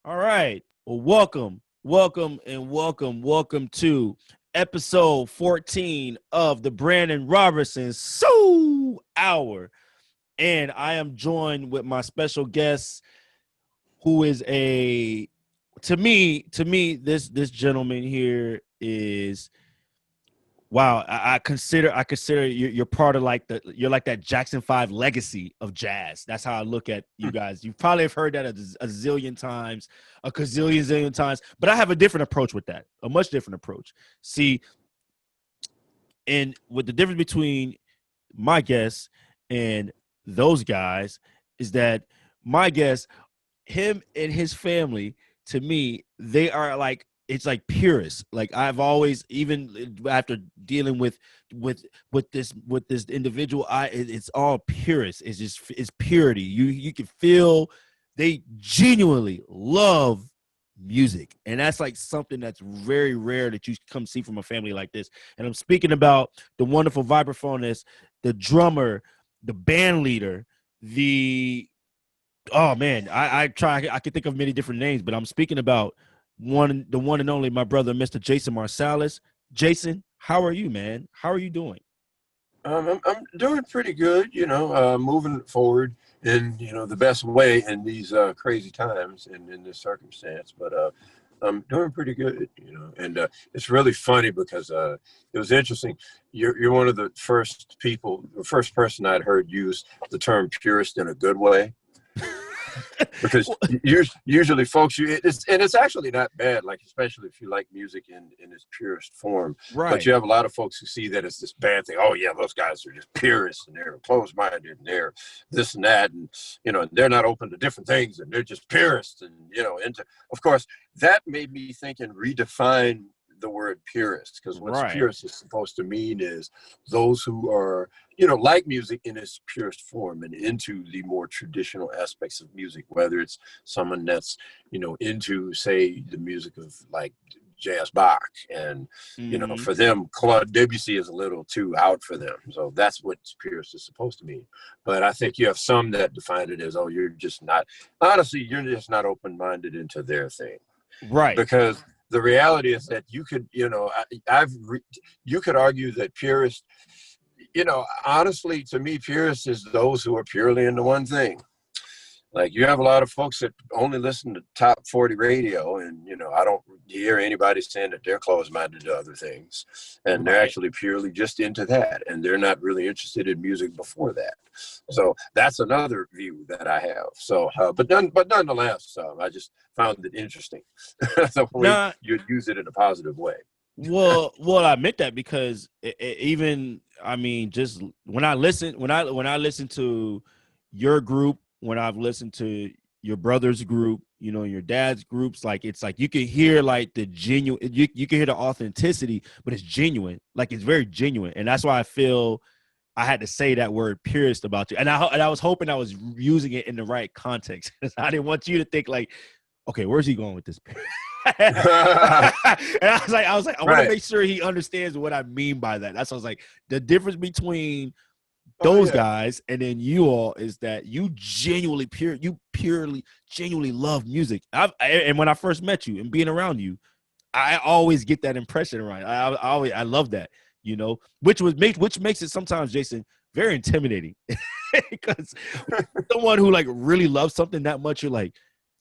All right. Well, welcome to episode 14 of the Brandon Robertson Soul Hour. And I am joined with my special guest, who is this gentleman here is wow. I consider you're part of you're like that Jackson 5 legacy of jazz. That's how I look at you guys. You probably have heard that a zillion times, a gazillion zillion times, but I have a different approach with that, a much different approach. See, and with the difference between my guests and those guys is that my guests, him and his family, to me, they are like it's like purists. Like I've always, even after dealing with this individual, it's all purist. It's purity. You can feel they genuinely love music, and that's like something that's very rare that you come see from a family like this. And I'm speaking about the wonderful vibraphonist, the drummer, the band leader, the oh man, I can think of many different names, but I'm speaking about the one and only my brother, Mr. Jason Marsalis. Jason, how are you, man? How are you doing? I'm doing pretty good, moving forward in, the best way in these crazy times and in this circumstance. But I'm doing pretty good, and it's really funny because it was interesting. You're one of the first people, the first person I'd heard use the term purist in a good way. Because usually folks, it's actually not bad, like especially if you like music in its purest form. Right. But you have a lot of folks who see that as this bad thing. Oh yeah, those guys are just purists and they're closed-minded and they're this and that, and they're not open to different things and they're just purists and into. Of course, that made me think and redefine the word purist, because what purist is supposed to mean is those who are like music in its purest form and into the more traditional aspects of music, whether it's someone that's into, say, the music of like jazz Bach, and for them Claude Debussy is a little too out for them, so that's what purist is supposed to mean. But I think you have some that define it as, oh, you're just not open-minded into their thing, Right. because the reality is that you could, you could argue that purists, honestly, to me, purists is those who are purely into one thing. Like, you have a lot of folks that only listen to top 40 radio, and, I don't hear anybody saying that they're closed-minded to other things. And they're actually purely just into that. And they're not really interested in music before that. So that's another view that I have. So, but nonetheless, I just found it interesting. The way you'd use it in a positive way. Well, I meant that because even, I mean, just when I listen to your group, when I've listened to your brother's group, your dad's groups, like it's like you can hear like the genuine, you can hear the authenticity, but it's genuine, like it's very genuine, and that's why I feel I had to say that word purist about you, and I was hoping I was using it in the right context. I didn't want you to think like, okay, where's he going with this? And I was like, I want to make sure he understands what I mean by that. That's what I was like, the difference between those guys and then you all is that you genuinely genuinely love music. And when I first met you and being around you, I always get that impression around. I love that, which makes it sometimes, Jason, very intimidating because someone who like really loves something that much, you're like,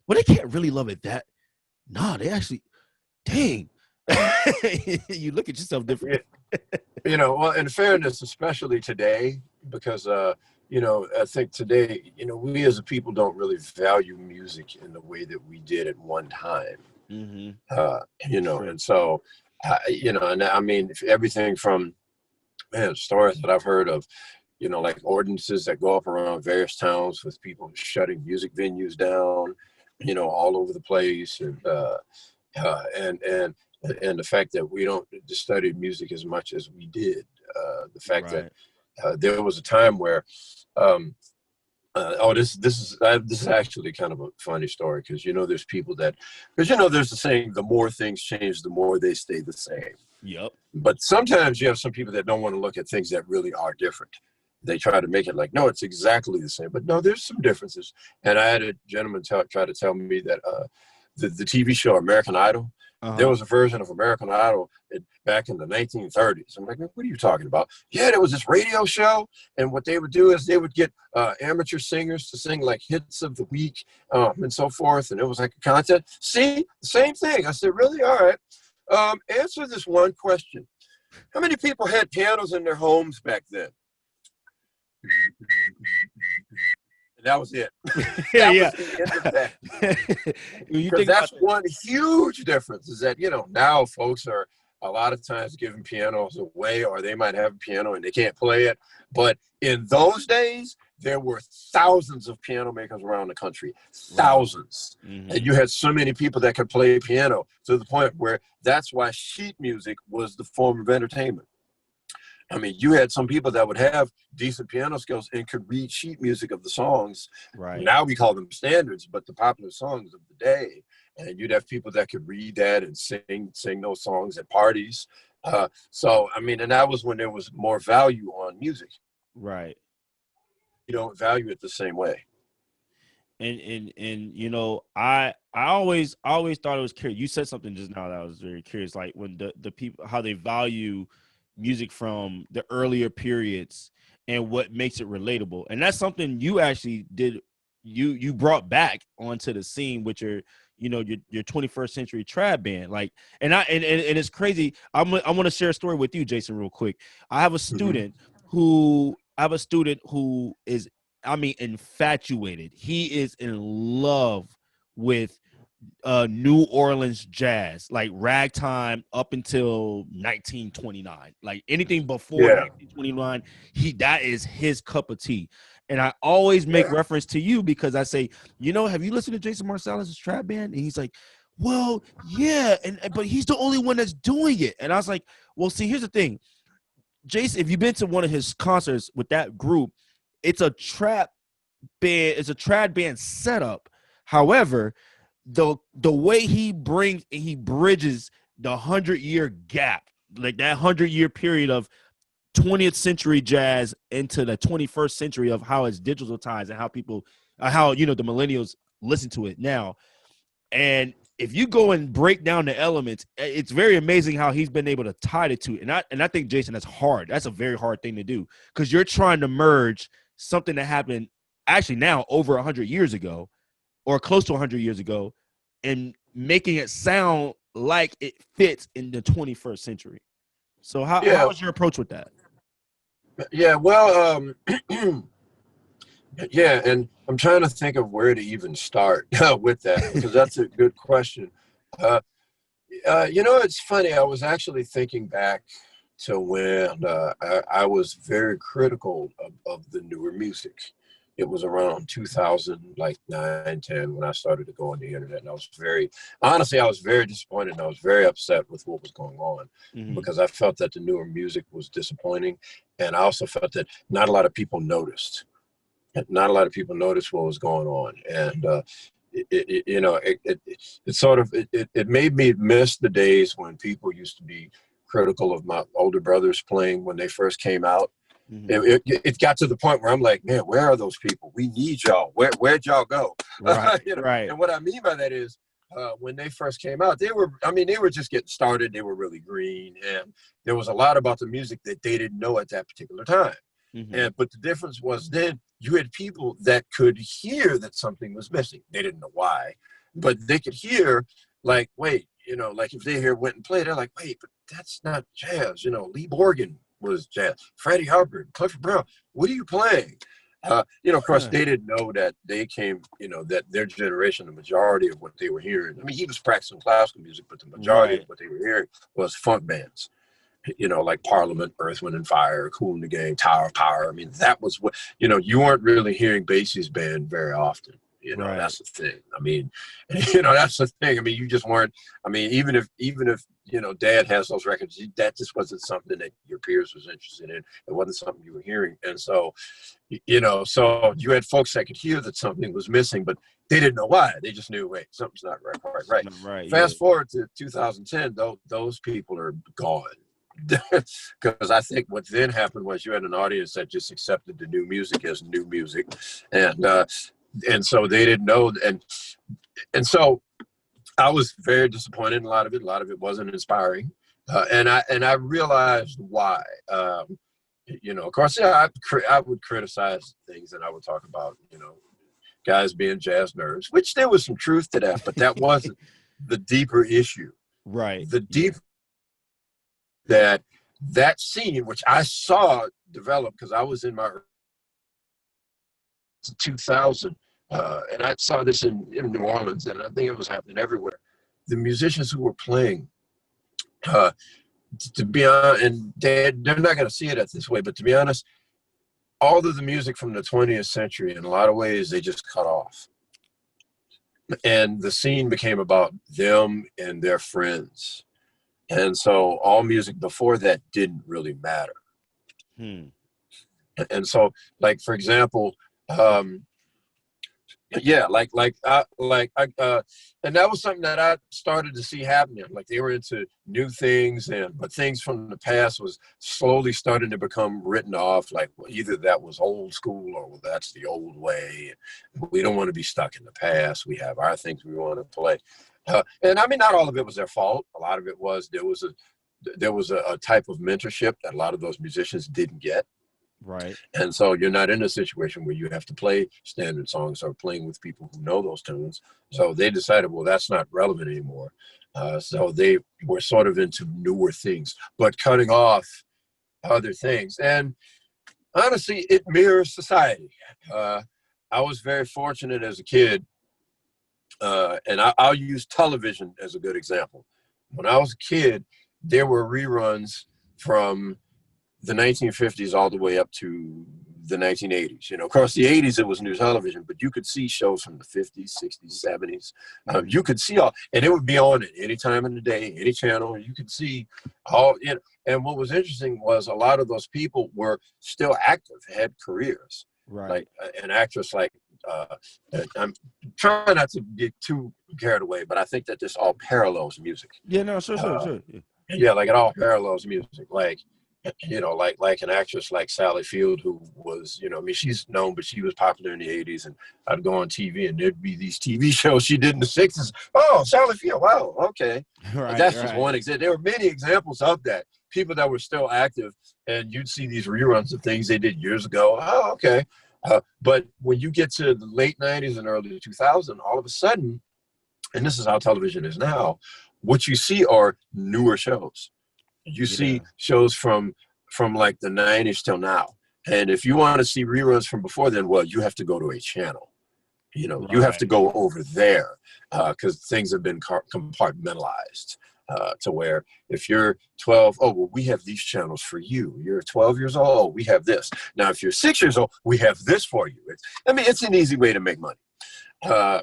well, they can't really love it that. No, they actually, dang. You look at yourself different. Well, in fairness, especially today, because, I think today, we as a people don't really value music in the way that we did at one time. Mm-hmm. And so, and I mean, everything from, stories that I've heard of, like ordinances that go up around various towns with people shutting music venues down, all over the place, and the fact that we don't study music as much as we did. The fact that there was a time where, this is actually kind of a funny story, because there's people that, there's the saying, the more things change, the more they stay the same. Yep. But sometimes you have some people that don't want to look at things that really are different. They try to make it like, no, it's exactly the same. But no, there's some differences. And I had a gentleman try to tell me that the TV show American Idol. Uh-huh. There was a version of American Idol back in the 1930s. I'm like, what are you talking about? Yeah, there was this radio show, and what they would do is they would get amateur singers to sing like hits of the week and so forth, and it was like a contest. See, same thing. I said, really? All right. Answer this one question. How many people had pianos in their homes back then? And that was it. Yeah. Was the end of that. You Because think that's about one huge difference is that, now folks are a lot of times giving pianos away, or they might have a piano and they can't play it. But in those days, there were thousands of piano makers around the country, thousands. Mm-hmm. And you had so many people that could play piano to the point where that's why sheet music was the form of entertainment. I mean, you had some people that would have decent piano skills and could read sheet music of the songs. Right. Now we call them standards, but the popular songs of the day. And you'd have people that could read that and sing those songs at parties. So, I mean, and that was when there was more value on music. Right. You don't value it the same way. And I always thought it was curious. You said something just now that I was very curious, like when the people, how they value music from the earlier periods and what makes it relatable. And that's something you actually did. You brought back onto the scene with your 21st century trad band. Like, and it's crazy. I want to share a story with you, Jason, real quick. I have a student who is, infatuated. He is in love with New Orleans jazz, like ragtime up until 1929. Like anything before 1929, that is his cup of tea. And I always make reference to you because I say, have you listened to Jason Marsalis' trap band? And he's like, well, yeah, but he's the only one that's doing it. And I was like, well, see, here's the thing, Jason, if you've been to one of his concerts with that group, it's a trap band, it's a trad band setup. However, the way he bridges the 100-year gap, like that 100-year period of 20th century jazz into the 21st century of how it's digitalized and how people, the millennials listen to it now. And if you go and break down the elements, it's very amazing how he's been able to tie the two. And I think, Jason, that's hard. That's a very hard thing to do because you're trying to merge something that happened actually now over 100 years ago or close to 100 years ago and making it sound like it fits in the 21st century. So how was your approach with that? Yeah, well, yeah, and I'm trying to think of where to even start with that because that's a good question. It's funny. I was actually thinking back to when I was very critical of the newer music. It was around 2000, like 9, 10, when I started to go on the internet. And I was very disappointed and I was very upset with what was going on because I felt that the newer music was disappointing. And I also felt that not a lot of people noticed. Not a lot of people noticed what was going on. And, it made me miss the days when people used to be critical of my older brothers playing when they first came out. It got to the point where I'm like, man, where are those people? We need y'all. Where'd y'all go? Right, right. And what I mean by that is when they first came out, they were just getting started. They were really green. And there was a lot about the music that they didn't know at that particular time. But the difference was then you had people that could hear that something was missing. They didn't know why, but they could hear like, wait, like if they went and played, they're like, wait, but that's not jazz. Lee Morgan was jazz. Freddie Hubbard, Clifford Brown. What are you playing? Of course, they didn't know that they came, that their generation, the majority of what they were hearing. I mean, he was practicing classical music, but the majority of what they were hearing was funk bands. Like Parliament, Earth, Wind and Fire, Kool and the Gang, Tower of Power. I mean, that was what, you weren't really hearing Bassist band very often. That's the thing. I mean, that's the thing. I mean, you just weren't, even if Dad has those records, that just wasn't something that your peers was interested in. It wasn't something you were hearing. And so, so you had folks that could hear that something was missing, but they didn't know why. They just knew, wait, something's not right. Right. Fast forward to 2010, those people are gone. Because I think what then happened was you had an audience that just accepted the new music as new music, and so they didn't know, and so I was very disappointed in a lot of it. A lot of it wasn't inspiring. And I realized why. Of course, yeah, I would criticize things, and I would talk about, guys being jazz nerds, which there was some truth to that, but that wasn't the deeper issue. Right. The deep that scene, which I saw develop because I was in my 2000, and I saw this in New Orleans, and I think it was happening everywhere. The musicians who were playing, to be honest, and they're not going to see it this way, but to be honest, all of the music from the 20th century, in a lot of ways, they just cut off. And the scene became about them and their friends. And so all music before that didn't really matter. And so, like, for example, yeah, and that was something that I started to see happening. Like, they were into new things, but things from the past was slowly starting to become written off. Like, well, either that was old school or well, that's the old way. We don't want to be stuck in the past. We have our things we want to play. And I mean, not all of it was their fault. A lot of it was there was a type of mentorship that a lot of those musicians didn't get. Right. And so you're not in a situation where you have to play standard songs or playing with people who know those tunes. So they decided, well, that's not relevant anymore. So they were sort of into newer things, but cutting off other things. And honestly, it mirrors society. I was very fortunate as a kid, and I'll use television as a good example. When I was a kid, there were reruns from the 1950s all the way up to the 1980s. Across the 80s, it was new television, but you could see shows from the 50s, 60s, 70s. You could see all, and it would be on at any time in the day, any channel. You could see all, and what was interesting was a lot of those people were still active, had careers. Right. Like an actress like, I'm trying not to get too carried away, but I think that this all parallels music. Yeah, no, sure. Yeah, like it all parallels music. Like an actress like Sally Field, who was, I mean, she's known, but she was popular in the 80s, and I'd go on TV and there'd be these TV shows she did in the 60s. Oh, Sally Field, wow, okay. Right, that's just one example. There were many examples of that. People that were still active, and you'd see these reruns of things they did years ago. Oh, okay. But when you get to the late 90s and early 2000s, all of a sudden, and this is how television is now, what you see are newer shows. You see shows from like the 90s till now. And if you want to see reruns from before then, well, you have to go to a channel. You have to go over there because things have been compartmentalized to where if you're 12, oh, well, we have these channels for you. You're 12 years old, oh, we have this. Now, if you're 6 years old, we have this for you. It's an easy way to make money.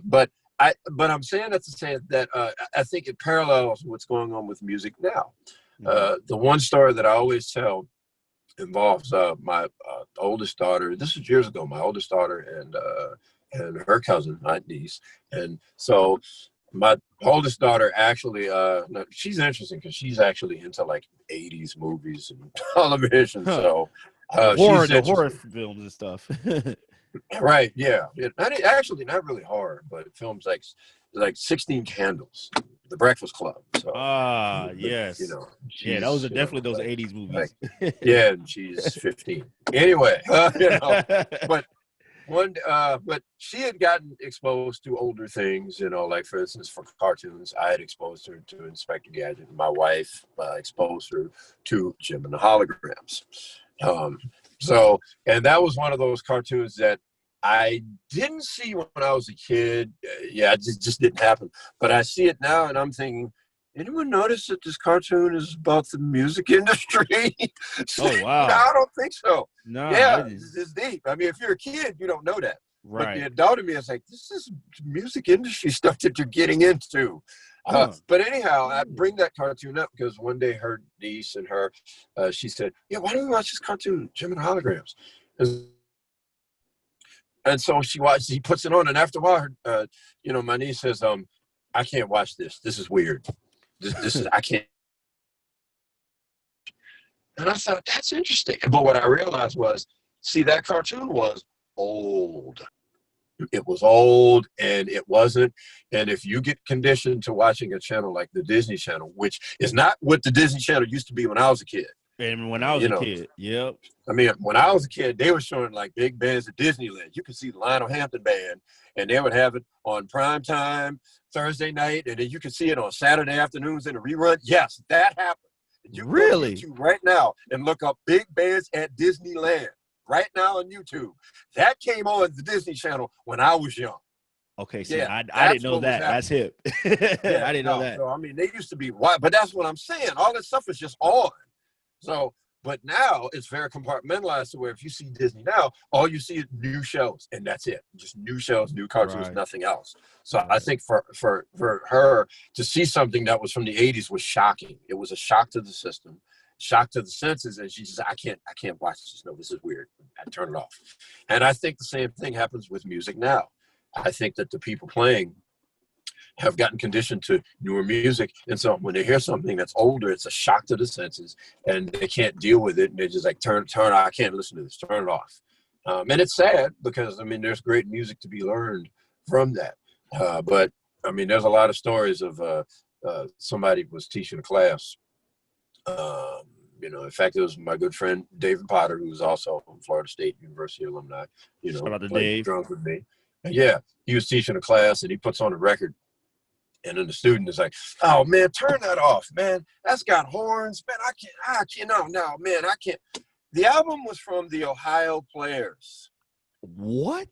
But I'm saying that to say that I think it parallels what's going on with music now. The one story that I always tell involves my oldest daughter. This was years ago. My oldest daughter and her cousin, my niece. And so my oldest daughter actually, she's interesting because she's actually into like 80s movies and television. So the horror films and stuff. Right? Yeah. Actually, not really horror, but films like 16 Candles. The Breakfast Club. So, yes. That was definitely those 80s movies. Yeah, and she's 15. Anyway, but but she had gotten exposed to older things, like for instance, for cartoons, I had exposed her to Inspector Gadget. My wife exposed her to Jim and the Holograms. And that was one of those cartoons that I didn't see when I was a kid. It just didn't happen. But I see it now, and I'm thinking, anyone notice that this cartoon is about the music industry? Oh, wow. No, I don't think so. No. Yeah, it's deep. I mean, if you're a kid, you don't know that. Right. But the adult in me is like, this is music industry stuff that you're getting into. But anyhow, I bring that cartoon up because one day her niece and her, she said, yeah, why don't we watch this cartoon, Jim and the Holograms? And so he puts it on, and after a while, my niece says, I can't watch this. This is weird. This is, I can't. And I thought, that's interesting. But what I realized was, see, that cartoon was old. It was old and it wasn't. And if you get conditioned to watching a channel like the Disney Channel, which is not what the Disney Channel used to be when I was a kid. And when I was a kid, yep. I mean, when I was a kid, they were showing like big bands at Disneyland. You could see the Lionel Hampton Band, and they would have it on prime time Thursday night, and then you could see it on Saturday afternoons in a rerun. Yes, that happened. You really? Go to YouTube right now and look up big bands at Disneyland right now on YouTube. That came on the Disney Channel when I was young. Okay, so yeah, I didn't know that. That's hip. Yeah, I didn't know that. So, I mean, they used to be wide, but that's what I'm saying. All this stuff is just on. So, but now it's very compartmentalized to where if you see Disney now, all you see is new shows, and that's it. Just new shows, new cartoons, nothing else. So I think for her to see something that was from the 80s was shocking. It was a shock to the system, shock to the senses, and she says, I can't watch this. No, this is weird. I turn it off. And I think the same thing happens with music now. I think that the people playing have gotten conditioned to newer music, and so when they hear something that's older, it's a shock to the senses, and they can't deal with it, and they're just like, turn, I can't listen to this, turn it off. And it's sad because, I mean, there's great music to be learned from that. But, I mean, there's a lot of stories of somebody was teaching a class. You know, in fact, it was my good friend, David Potter, who was also from Florida State University alumni, you know, played drums with me. And yeah, he was teaching a class, and he puts on a record. And then the student is like, oh, man, turn that off, man. That's got horns. Man, I can't, no, man, I can't. The album was from the Ohio Players. What?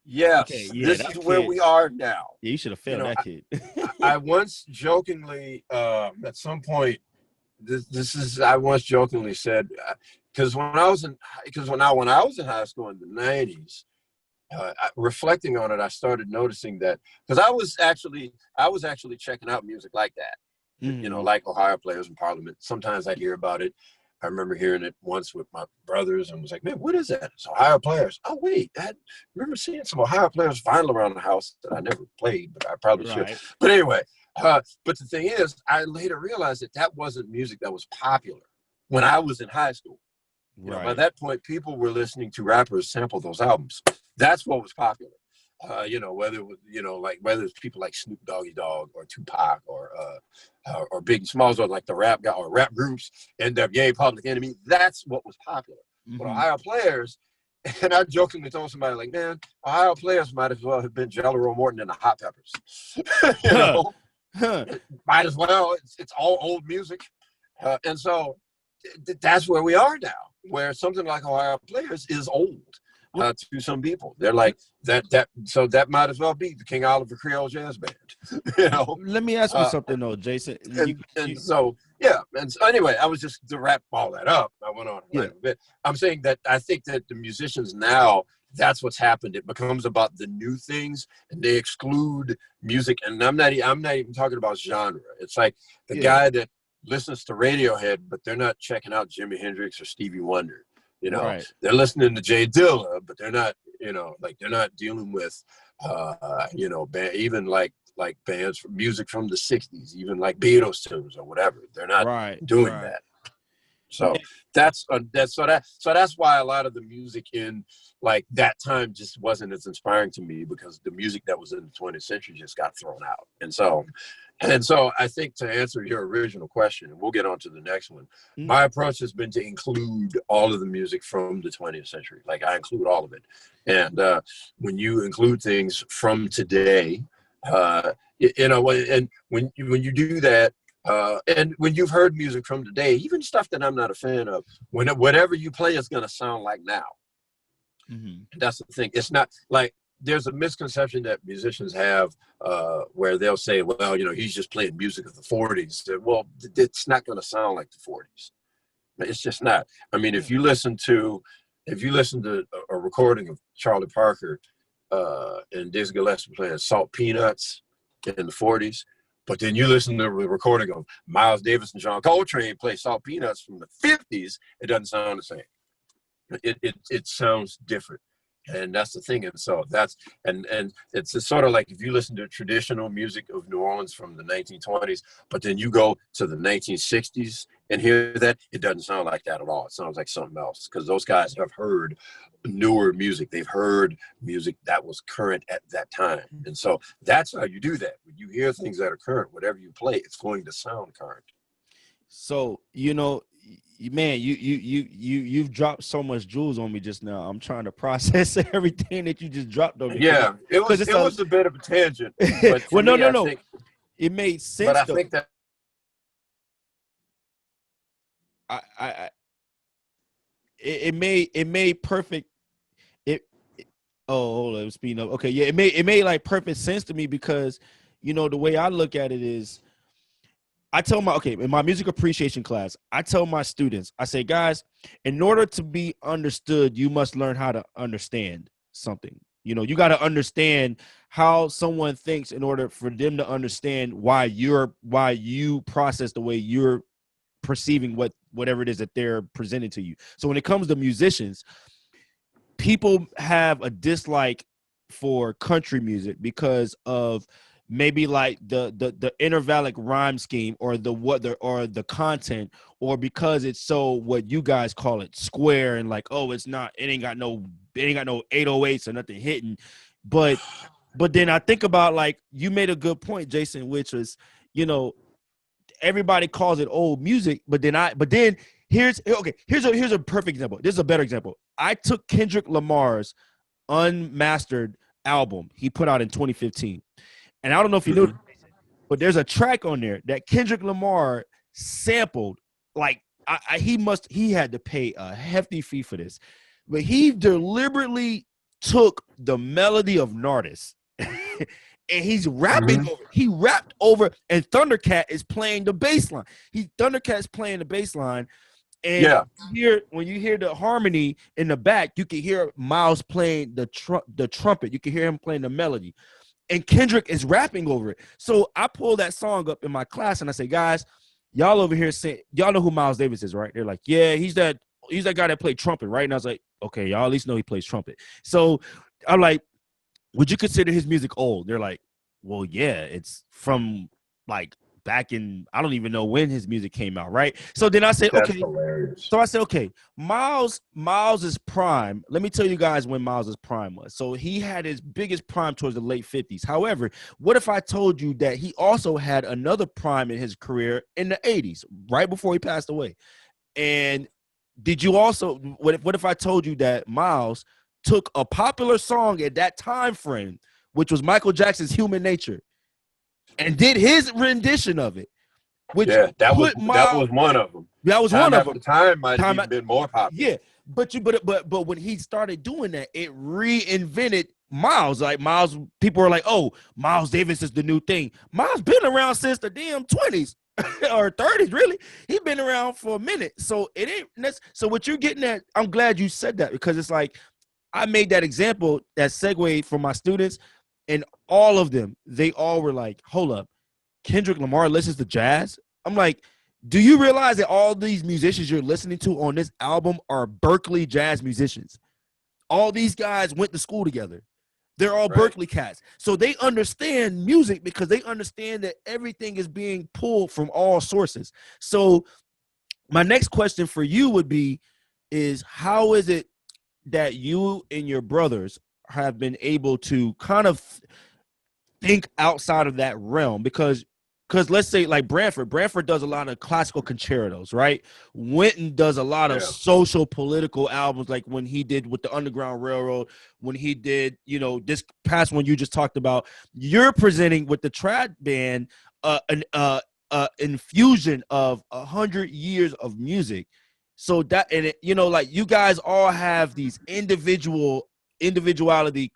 Yes. Okay, yeah, this is where we are now. Yeah, you should have failed that kid. I once jokingly, at some point, I once jokingly said, because when I was in high school in the 90s, reflecting on it, I started noticing that because I was actually checking out music like that, you know, like Ohio Players in Parliament. Sometimes I'd hear about it. I remember hearing it once with my brothers and was like, man, what is that? It's Ohio Players. Oh, wait, I remember seeing some Ohio Players vinyl around the house that I never played, but I probably should. But anyway, but the thing is, I later realized that wasn't music that was popular when I was in high school. You know, by that point, people were listening to rappers sample those albums. That's what was popular. You know, whether it was, you know, like whether it's people like Snoop Doggy Dogg or Tupac or Biggie Smalls or like the rap guy or rap groups, NWA, Public Enemy. That's what was popular. But Ohio Players, and I jokingly told somebody like, man, Ohio Players might as well have been Jello Roll Morton and the Hot Peppers. You know, might as well. It's all old music, and so that's where we are now, where something like Ohio Players is old. To some people, they're like so that might as well be the King Oliver Creole Jazz Band. You know. Let me ask you something though, Jason. So anyway, I was just to wrap all that up. I went on a bit. I'm saying that I think that the musicians now, that's what's happened. It becomes about the new things, and they exclude music. And I'm not even talking about genre. It's like the guy that listens to Radiohead, but they're not checking out Jimi Hendrix or Stevie Wonder. You know, they're listening to Jay Dilla, but they're not, you know, like they're not dealing with, you know, even like bands from music from the 60s, even like Beatles tunes or whatever. They're not doing that. So that's why a lot of the music in like that time just wasn't as inspiring to me, because the music that was in the 20th century just got thrown out. And so I think, to answer your original question, and we'll get on to the next one, my approach has been to include all of the music from the 20th century. Like I include all of it. And when you include things from today, you know, and when you do that, and when you've heard music from today, even stuff that I'm not a fan of, whatever you play is going to sound like now. That's the thing. It's not like, there's a misconception that musicians have where they'll say, well, you know, he's just playing music of the 40s. Well, it's not going to sound like the 40s. It's just not. I mean, if you listen to a recording of Charlie Parker and Dizzy Gillespie playing Salt Peanuts in the 40s, but then you listen to a recording of Miles Davis and John Coltrane play Salt Peanuts from the 50s, it doesn't sound the same. It sounds different. And that's the thing. And so that's, and it's sort of like if you listen to traditional music of New Orleans from the 1920s, but then you go to the 1960s and hear that, it doesn't sound like that at all. It sounds like something else, because those guys have heard newer music. They've heard music that was current at that time. And so that's how you do that. When you hear things that are current, whatever you play, it's going to sound current. So, you know, man, you've dropped so much jewels on me just now. I'm trying to process everything that you just dropped on me. Yeah, it was a bit of a tangent. But well, no. Think, it made sense. But I though. think that it made perfect. Oh, hold on, speeding up. Okay, yeah, it made like perfect sense to me, because, you know, the way I look at it is, I tell in my music appreciation class, I tell my students, I say, guys, in order to be understood, you must learn how to understand something. You know, you got to understand how someone thinks in order for them to understand why you process the way you're perceiving whatever it is that they're presenting to you. So when it comes to musicians, people have a dislike for country music because of maybe like the intervallic rhyme scheme, or the content, or because it's so, what you guys call it, square, and like, oh, it ain't got no 808s or nothing hitting. But then I think about, like, you made a good point, Jason, which was, you know, everybody calls it old music, but then here's a perfect example. This is a better example. I took Kendrick Lamar's unmastered album he put out in 2015. And I don't know if you knew, but there's a track on there that Kendrick Lamar sampled. Like, he had to pay a hefty fee for this, but he deliberately took the melody of Nardis and he's rapping over. He rapped over, and Thundercat is playing the bass line. Thundercat's playing the bass line. And when you hear the harmony in the back, you can hear Miles playing the trumpet. You can hear him playing the melody. And Kendrick is rapping over it. So I pull that song up in my class and I say, guys, y'all over here saying, y'all know who Miles Davis is, right? They're like, yeah, he's that guy that played trumpet, right? And I was like, okay, y'all at least know he plays trumpet. So I'm like, would you consider his music old? They're like, well, yeah, it's from like back in, I don't even know when his music came out, right? So then I said, that's okay. Hilarious. So I said, okay, Miles's prime. Let me tell you guys when Miles's prime was. So he had his biggest prime towards the late 50s. However, what if I told you that he also had another prime in his career in the 80s, right before he passed away? And did you also, what if I told you that Miles took a popular song at that time frame, which was Michael Jackson's Human Nature, and did his rendition of it? Which that was one of them. That was one of them. Time might have even been more popular. Yeah, but when he started doing that, it reinvented Miles. Like, Miles, people were like, "Oh, Miles Davis is the new thing." Miles been around since the damn 20s or 30s. Really, he's been around for a minute. So it ain't. So what you're getting at? I'm glad you said that, because it's like I made that example, that segue for my students, and all of them, they all were like, "Hold up, Kendrick Lamar listens to jazz?" I'm like, do you realize that all these musicians you're listening to on this album are Berkeley jazz musicians? All these guys went to school together. They're all Berkeley cats. So they understand music because they understand that everything is being pulled from all sources. So my next question for you would be, is how is it that you and your brothers have been able to kind of think outside of that realm? Because let's say like Branford does a lot of classical concertos, right? Wynton does a lot of social political albums, like when he did with the Underground Railroad, when he did, you know, this past one you just talked about. You're presenting with the trad band an infusion of 100 years of music. So that, and it, you know, like you guys all have these individuality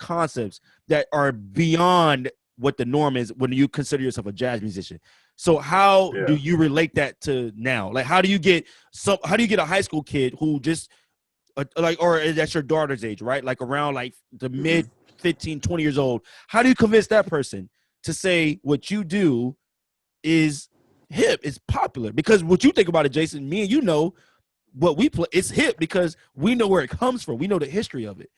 concepts that are beyond what the norm is when you consider yourself a jazz musician. So how do you relate that to now? Like, how do you get a high school kid who just or that's your daughter's age, right? Like around like the mid 15, 20 years old. How do you convince that person to say what you do is hip, is popular? Because what you think about it, Jason, me and you know what we play, it's hip because we know where it comes from. We know the history of it.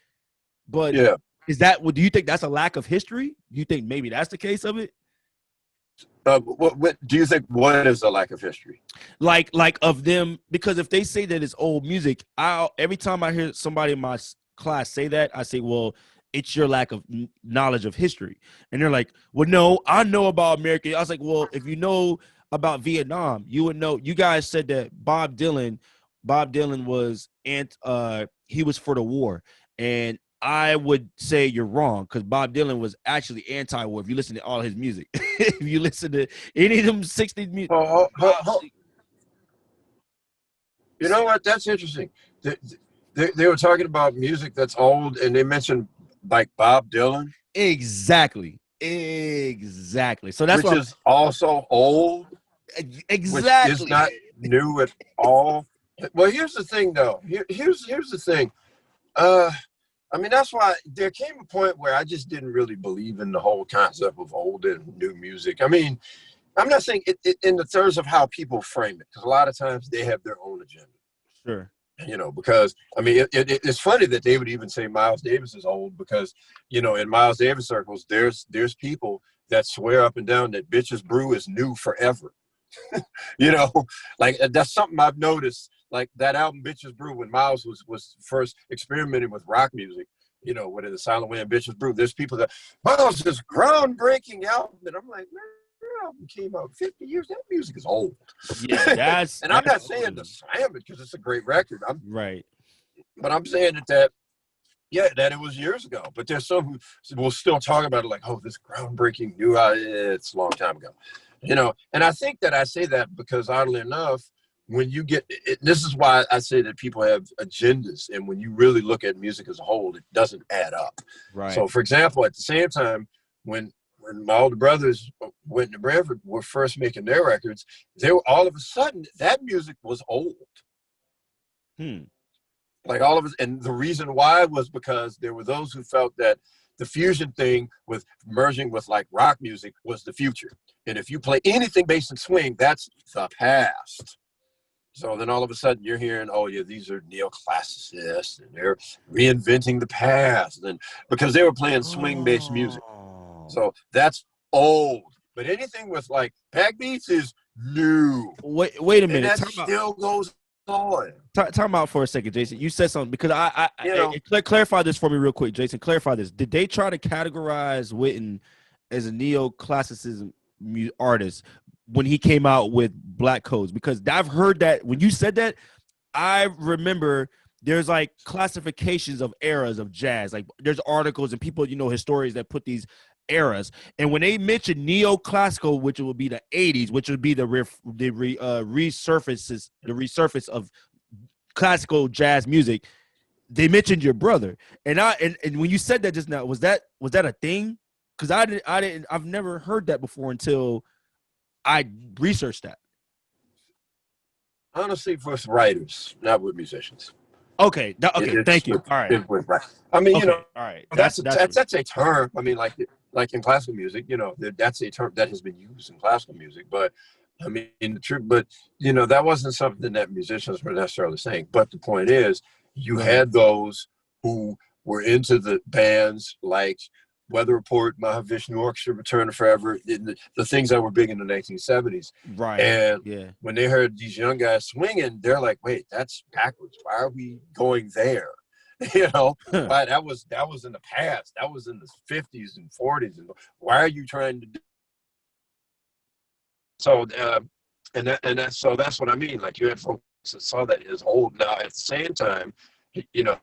But Yeah. is that what do you think that's a lack of history? Do you think maybe that's the case of it? What do you think? What is a lack of history? Like of them, because if they say that it's old music, I every time I hear somebody in my class say that, I say, well, it's your lack of knowledge of history. And they're like, well, no, I know about America. I was like, well, if you know about Vietnam, you would know. You guys said that Bob Dylan was he was for the war. And I would say you're wrong because Bob Dylan was actually anti-war. If you listen to all his music, if you listen to any of them 60s music, you know what? That's interesting. They were talking about music that's old, and they mentioned like Bob Dylan. Exactly. So that's which is also old, which is exactly. not new at all. Well, here's the thing, though. Here's the thing. I mean, that's why there came a point where I just didn't really believe in the whole concept of old and new music. I mean, I'm not saying it in the terms of how people frame it, because a lot of times they have their own agenda. Sure. You know, because I mean, it's funny that they would even say Miles Davis is old because, you know, in Miles Davis circles, there's people that swear up and down that Bitches Brew is new forever. You know, like that's something I've noticed. Like that album Bitches Brew, when Miles was first experimenting with rock music, you know, with the Silent Way and Bitches Brew, there's people that Miles is groundbreaking album, and I'm like, man, that album came out 50 years. That music is old. Yeah, and I'm not saying to slam it because it's a great record. Right. But I'm saying that it was years ago. But there's some who will still talk about it like, oh, this groundbreaking new, it's a long time ago. You know, and I think that I say that because oddly enough, when you get it, this is why I say that people have agendas. And when you really look at music as a whole, it doesn't add up. Right. So, for example, at the same time, when my older brothers went to Branford, were first making their records, they were all of a sudden, that music was old. Like all of us. And the reason why was because there were those who felt that the fusion thing with merging with like rock music was the future. And if you play anything based in swing, that's the past. So then all of a sudden you're hearing, oh yeah, these are neoclassicists and they're reinventing the past. And because they were playing swing-based music. So that's old. But anything with like backbeats is new. Wait a minute. And that still goes on. Time out for a second, Jason. You said something because I clarify this for me real quick, Jason. Clarify this. Did they try to categorize Witten as a neoclassicism artist when he came out with Black Codes? Because I've heard that when you said that, I remember there's like classifications of eras of jazz. Like there's articles and people, you know, historians that put these eras. And when they mention neoclassical, which would be the 80s, which would be the resurface of classical jazz music, they mentioned your brother. And when you said that just now, was that a thing? Because I've never heard that before until I researched that. Honestly, with writers, not with musicians. Okay. Thank you. All right. I mean, you know, all right. That's a term. I mean, like in classical music, you know, that's a term that has been used in classical music. But I mean, the truth, but you know, that wasn't something that musicians were necessarily saying. But the point is, you had those who were into the bands like Weather Report, Mahavishnu Orchestra, Return to Forever, the things that were big in the 1970s. Right. And when they heard these young guys swinging, they're like, wait, that's backwards. Why are we going there? You know, why that was in the past. That was in the 50s and 40s. And why are you trying to do so? So that's what I mean. Like you had folks that saw that as old. Now at the same time, you know,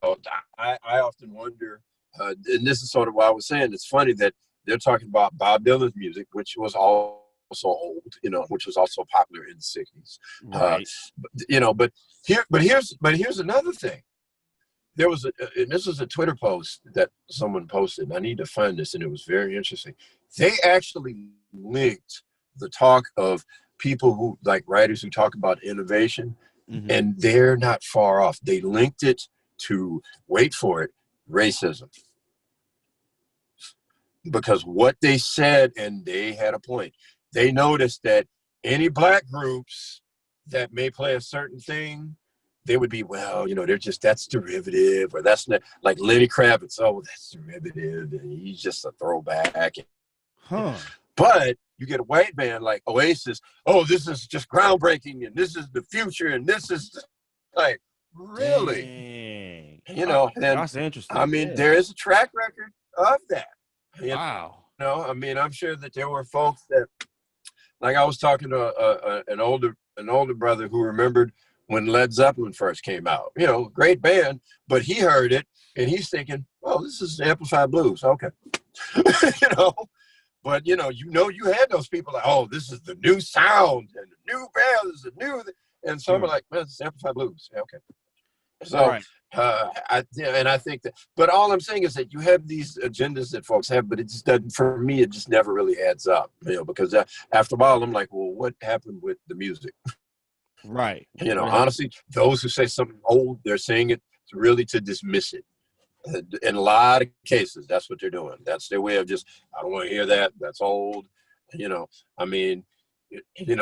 I often wonder. And this is sort of why I was saying it's funny that they're talking about Bob Dylan's music, which was also old, you know, which was also popular in the 60s. Right. You know, but here's another thing. There was and this was a Twitter post that someone posted. I need to find this, and it was very interesting. They actually linked the talk of people who like writers who talk about innovation, and they're not far off. They linked it to, wait for it, racism. Because what they said, and they had a point, they noticed that any black groups that may play a certain thing they would be, well, they're just, that's derivative, or that's not, like Lenny Kravitz, oh, that's derivative, and he's just a throwback. Huh. But you get a white band like Oasis, oh, this is just groundbreaking, and this is the future, and this is like, really? Dang. And That's I interesting. mean, Yeah. there is a track record of that. Wow. I mean, I'm sure that there were folks that, like I was talking to an older brother who remembered when Led Zeppelin first came out. Great band, but he heard it and he's thinking, "Oh, this is amplified blues." Okay, you know. But you had those people like, "Oh, this is the new sound and the new band. This is the new," and some are like, "Man, this is amplified blues." Yeah, okay. So, Right. I think that, but all I'm saying is that you have these agendas that folks have, but it just doesn't, for me, it just never really adds up, because after a while, I'm like, well, what happened with the music? Right. Honestly, those who say something old, they're saying it really to dismiss it. In a lot of cases, that's what they're doing. That's their way of just, I don't want to hear that. That's old. I mean, here's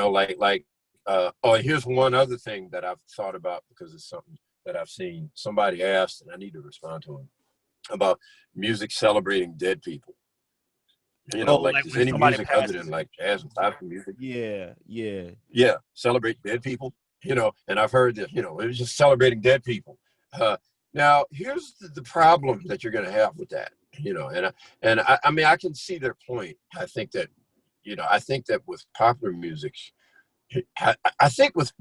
one other thing that I've thought about, because it's something that I've seen. Somebody asked, and I need to respond to him, about music celebrating dead people. Oh, Like, like is when any somebody music other passes. than like jazz and classical music? Yeah. Yeah. Yeah, celebrate dead people. And I've heard that, it was just celebrating dead people. Now, here's the problem that you're going to have with that, I mean, I can see their point. I think that with popular music, I think with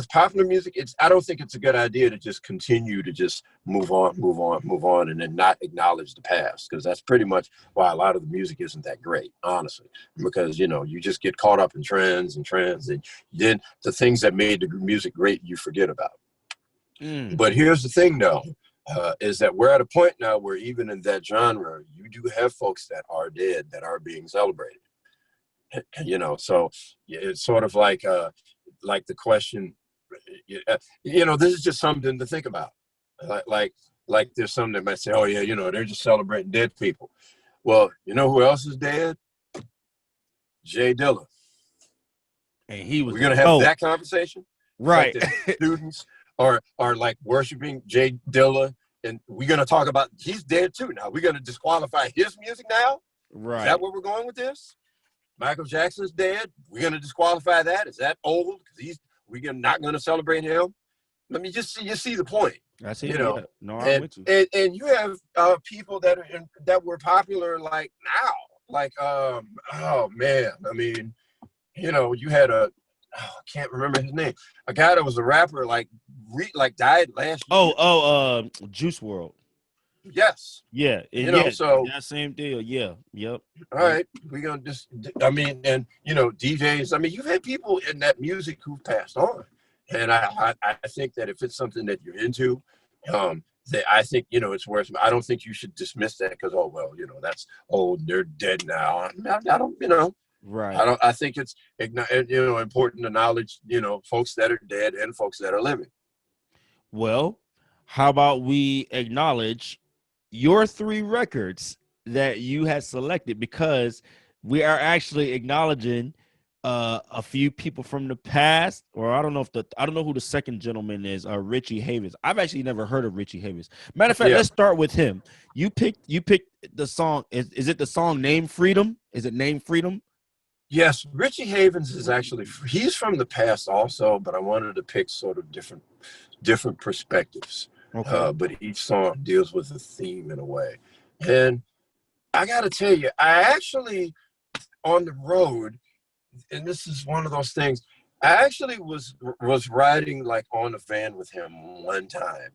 popular music, I don't think it's a good idea to just continue to just move on, and then not acknowledge the past, because that's pretty much why a lot of the music isn't that great, honestly, because you just get caught up in trends, and then the things that made the music great you forget about. But here's the thing, though, is that we're at a point now where even in that genre, you do have folks that are dead that are being celebrated. So it's sort of like the question, this is just something to think about. Like there's some that might say, oh yeah, they're just celebrating dead people. Well, you know who else is dead? Jay Dilla. And he was We're gonna have dope. that conversation. Like Right. the students are like worshiping Jay Dilla, and we're gonna talk about he's dead too. Now we're gonna disqualify his music now. Right. Is that where we're going with this? Michael Jackson's dead. We're going to disqualify that. Is that old? Because we're not going to celebrate him. Let me just see. You see the point. I see. Yeah. No, I'm with you. And you have people that were popular like now. Like oh man, I mean, you had I can't remember his name. A guy that was a rapper like died last year. Juice WRLD. Yes. Yeah. So that same deal. Yeah. Yep. All right, we're gonna just. I mean, and DJs. I mean, you've had people in that music who've passed on, and I think that if it's something that you're into, that I think it's worth. I don't think you should dismiss that because that's old. They're dead now. I don't. Right. I think it's important to acknowledge folks that are dead and folks that are living. Well, how about we acknowledge your 3 records that you had selected, because we are actually acknowledging a few people from the past, or I don't know who the second gentleman is, Richie Havens. I've actually never heard of Richie Havens. Matter of fact, Let's start with him. You picked the song. Is it the song Name Freedom? Is it Name Freedom? Yes, Richie Havens is actually, he's from the past also, but I wanted to pick sort of different perspectives. Okay. But each song deals with a theme in a way. And I got to tell you, I actually, on the road, and this is one of those things, I actually was riding like on a van with him one time,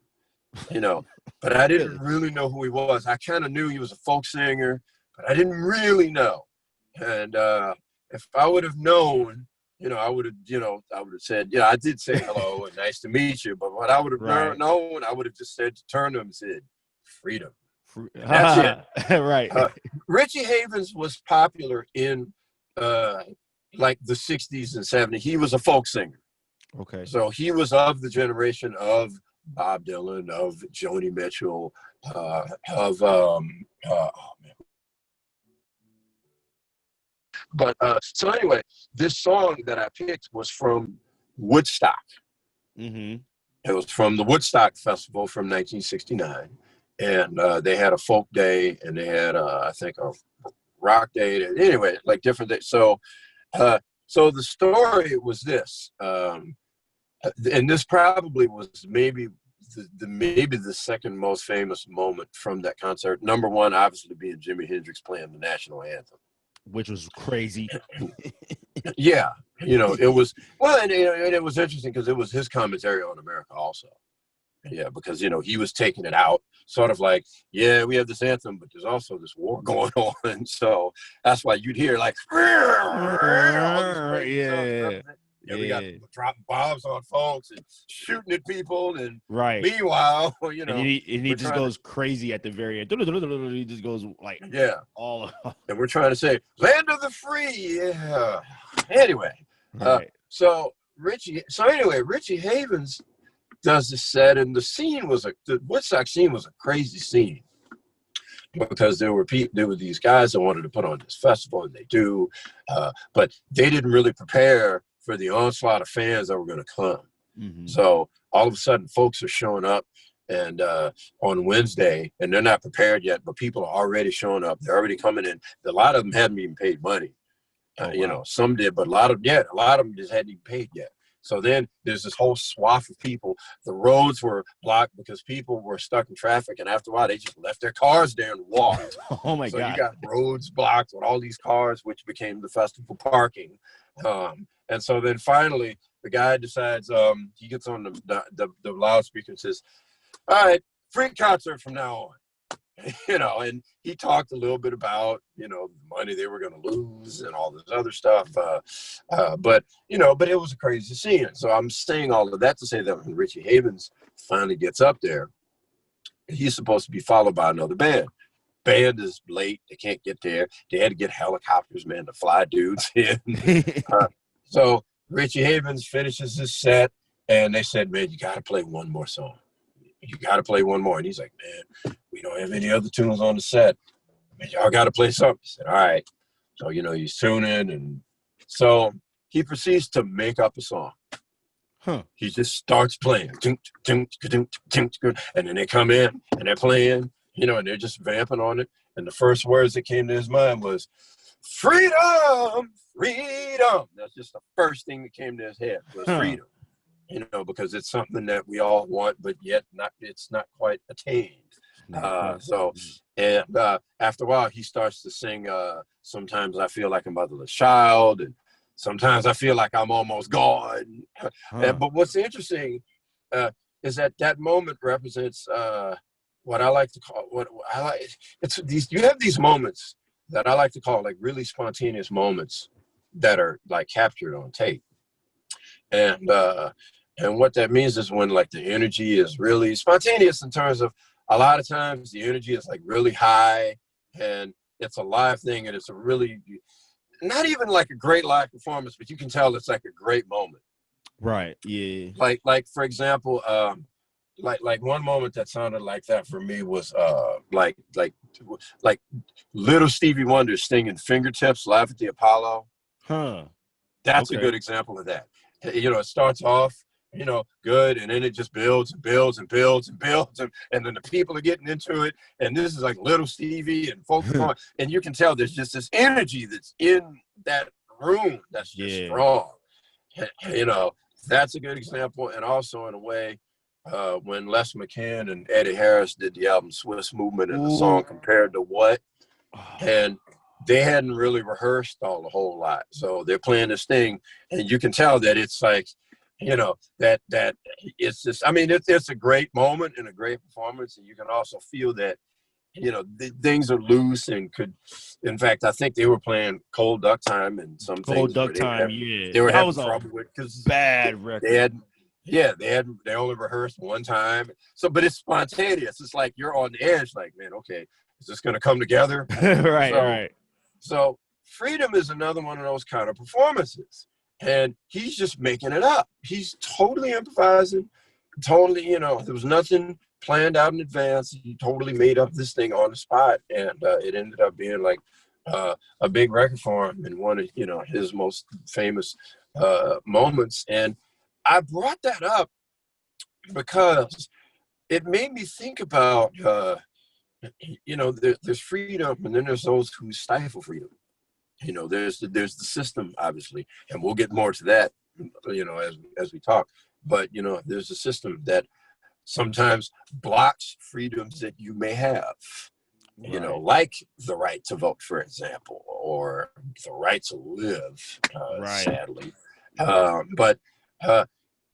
but I didn't really know who he was. I kind of knew he was a folk singer, but I didn't really know. And if I would have known, I would have said, I did say hello and nice to meet you. But what I would have known, I would have just said, turned to him and said, freedom. That's it. Right. Richie Havens was popular in like the 60s and 70s. He was a folk singer. Okay. So he was of the generation of Bob Dylan, of Joni Mitchell, But so anyway, this song that I picked was from Woodstock. Mm-hmm. It was from the Woodstock Festival from 1969. And they had a folk day, and they had, I think, a rock day. Anyway, like different days. So the story was this, and this probably was maybe the second most famous moment from that concert. Number one, obviously, being Jimi Hendrix playing the national anthem, which was crazy. Yeah, it was and it was interesting because it was his commentary on America also. Yeah, because he was taking it out, sort of like, yeah, we have this anthem, but there's also this war going on. So that's why you'd hear like all this crazy stuff. Yeah, we got dropping bombs on folks and shooting at people, and right. Meanwhile, and he just goes crazy at the very end. He just goes like, all. And we're trying to say, land of the free. Yeah. Anyway, right. So Richie Havens does the set, and the Woodstock scene was a crazy scene because there were these guys that wanted to put on this festival, and they do, but they didn't really prepare for the onslaught of fans that were going to come. Mm-hmm. So all of a sudden, folks are showing up, and on Wednesday, and they're not prepared yet, but people are already showing up. They're already coming in. A lot of them hadn't even paid money. Wow. Some did, but a lot of them just hadn't even paid yet. So then there's this whole swath of people. The roads were blocked because people were stuck in traffic. And after a while, they just left their cars there and walked. Oh, my God. So you got roads blocked with all these cars, which became the festival parking. And so then finally, the guy decides, he gets on the loudspeaker and says, all right, free concert from now on. And he talked a little bit about, the money they were going to lose and all this other stuff. But it was a crazy scene. So I'm saying all of that to say that when Richie Havens finally gets up there, he's supposed to be followed by another band. Band is late. They can't get there. They had to get helicopters, man, to fly dudes in. So Richie Havens finishes his set, and they said, man, you got to play one more song. You got to play one more. And he's like, man, we don't have any other tunes on the set. Man, y'all got to play something. He said, all right. So, he's tuning. And so he proceeds to make up a song. He just starts playing. And then they come in and they're playing, and they're just vamping on it. And the first words that came to his mind was, freedom, freedom. That's just the first thing that came to his head was freedom. Because it's something that we all want, but yet it's not quite attained. So after a while, he starts to sing, sometimes I feel like a motherless child, and sometimes I feel like I'm almost gone. But what's interesting is that moment represents what I like to call, you have these moments that I like to call like really spontaneous moments that are like captured on tape. And what that means is when like the energy is really spontaneous in terms of a lot of times the energy is like really high and it's a live thing and it's a really, not even like a great live performance, but you can tell it's like a great moment. Right. Yeah. Like for example, like one moment that sounded like that for me was like little Stevie Wonder singing Fingertips live at the Apollo. That's a good example of that. It starts off, good, and then it just builds and builds and builds and builds, and then the people are getting into it, and this is like little Stevie and folks going, and you can tell there's just this energy that's in that room that's just strong. That's a good example. And also in a way, when Les McCann and Eddie Harris did the album Swiss Movement and the song Compared to What, and they hadn't really rehearsed a whole lot. So they're playing this thing, and you can tell that it's like, that it's just, I mean, it's a great moment and a great performance. And you can also feel that, things are loose and could, in fact, I think they were playing Cold Duck Time and some Cold things. Duck Time, They were having was trouble with because bad record. They only rehearsed one time. So, but it's spontaneous. It's like you're on the edge, like, man, okay, is this going to come together? Right. So Freedom is another one of those kind of performances. And he's just making it up. He's totally improvising, totally, there was nothing planned out in advance. He totally made up this thing on the spot. And it ended up being like a big record for him and one of, his most famous moments. And I brought that up because it made me think about, there's freedom, and then there's those who stifle freedom. There's the system, obviously, and we'll get more to that, as we talk. But, there's a system that sometimes blocks freedoms that you may have, Right. like the right to vote, for example, or the right to live, Right. sadly.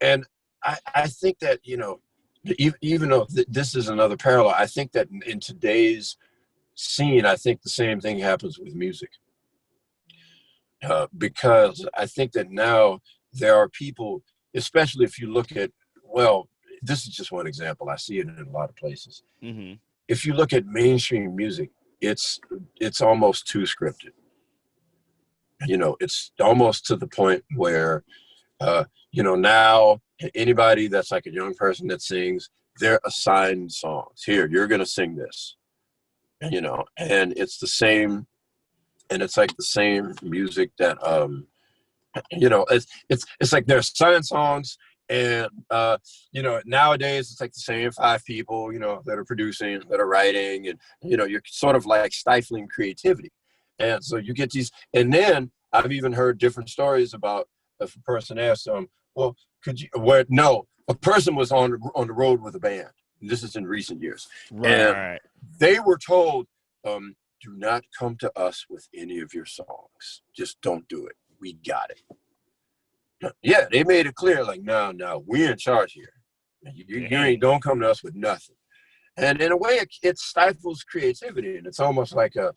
And I think that, even though this is another parallel, I think that in today's scene, I think the same thing happens with music. Because I think that now there are people, especially if you look at, well, this is just one example. I see it in a lot of places. Mm-hmm. If you look at mainstream music, it's almost too scripted. It's almost to the point where, now anybody that's like a young person that sings, they're assigned songs. Here, you're going to sing this, and it's the same. And it's like the same music that, it's like they're assigned songs. And, nowadays it's like the same 5 people, that are producing, that are writing, and, you're sort of like stifling creativity. And so you get these, and then I've even heard different stories about if a person asked them, well, a person was on the road with a band. This is in recent years. And Right. they were told, do not come to us with any of your songs. Just don't do it. We got it. Yeah, they made it clear, like, no, we're in charge here. You ain't, don't come to us with nothing. And in a way, it stifles creativity, and it's almost like a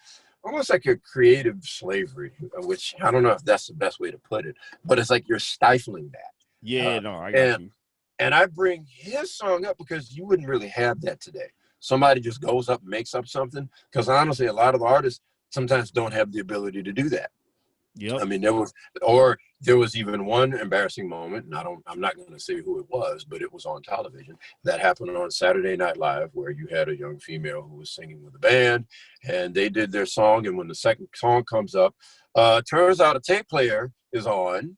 creative slavery, which I don't know if that's the best way to put it, but it's like you're stifling that. Yeah, no, I got you. And I bring his song up because you wouldn't really have that today. Somebody just goes up and makes up something, because honestly, a lot of artists sometimes don't have the ability to do that. Yep. I mean, there was even one embarrassing moment, and I'm not going to say who it was, but it was on television, that happened on Saturday Night Live, where you had a young female who was singing with a band, and they did their song. And when the second song comes up, turns out a tape player is on.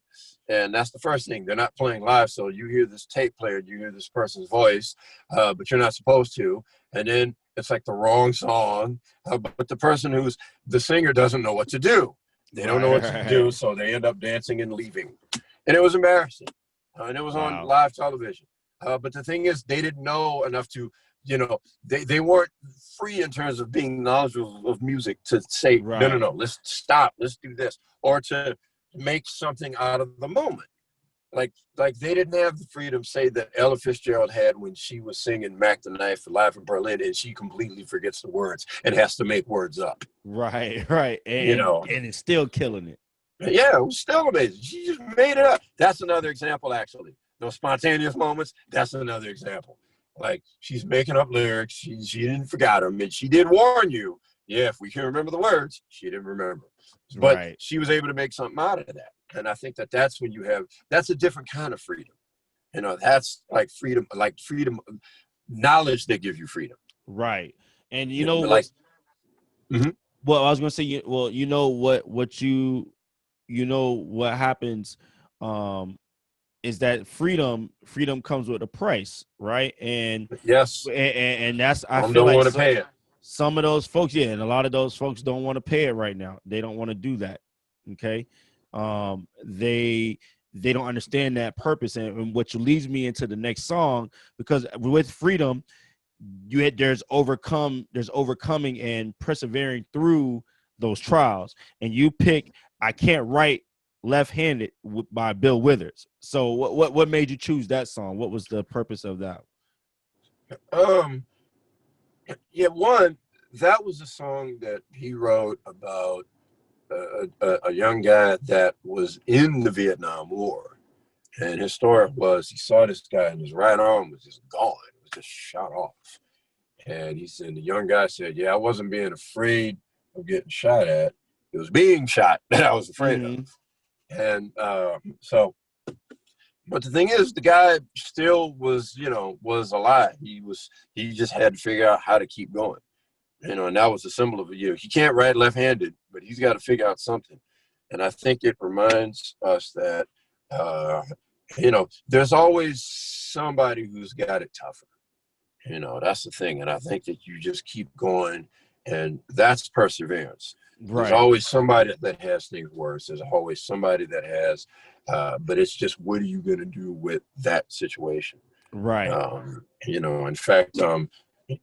And that's the first thing. They're not playing live, so you hear this tape player, you hear this person's voice, but you're not supposed to. And then it's like the wrong song, but the singer doesn't know what to do. They don't know what to do, so they end up dancing and leaving. And it was embarrassing. And it was on live television. But the thing is, they didn't know enough to, they weren't free in terms of being knowledgeable of music to say, no, let's stop, let's do this, or to make something out of the moment. Like they didn't have the freedom, say, that Ella Fitzgerald had when she was singing Mac the Knife live in Berlin, and she completely forgets the words and has to make words up. Right. And, and it's still killing it. Yeah, it was still amazing. She just made it up. That's another example, actually. Those spontaneous moments, that's another example. Like, she's making up lyrics. She didn't forget them, and she did warn you. Yeah, if we can remember the words, she didn't remember. But she was able to make something out of that. And I think that's when that's a different kind of freedom. That's like freedom, knowledge that gives you freedom. Right. And what? Mm-hmm. Well, I was going to say, what happens is that freedom comes with a price, right? And yes, and that's, I feel don't like want to pay it. Some of those folks, and a lot of those folks don't want to pay it right now. They don't want to do that. Okay. They don't understand that purpose, and which leads me into the next song, because with freedom, there's overcoming and persevering through those trials. And you pick I Can't Write Left-Handed by Bill Withers. So what made you choose that song? What was the purpose of that? Yeah, one, that was a song that he wrote about a young guy that was in the Vietnam War. And his story was, he saw this guy and his right arm was just gone. It was just shot off. And he said, the young guy said, yeah, I wasn't being afraid of getting shot at. It was being shot that I was afraid of. And but the thing is, the guy still was alive. He just had to figure out how to keep going. And that was a symbol of, he can't write left-handed, but he's got to figure out something. And I think it reminds us that you know, there's always somebody who's got it tougher. You know, that's the thing. And I think that you just keep going, and that's perseverance. There's Right. always somebody that has things worse. There's always somebody that has, but it's just, what are you going to do with that situation? Right. You know, in fact,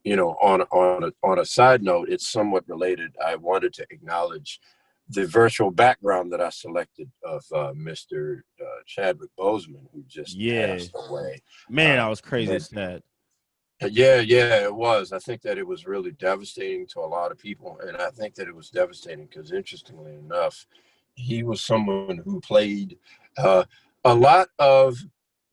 you know, on a side note, it's somewhat related. I wanted to acknowledge the virtual background that I selected of Mr. Chadwick Boseman, who just Yeah. passed away. Man, I was crazy And as that. yeah, it was. I think that it was really devastating to a lot of people. And I think that it was devastating because, interestingly enough, he was someone who played uh, a lot of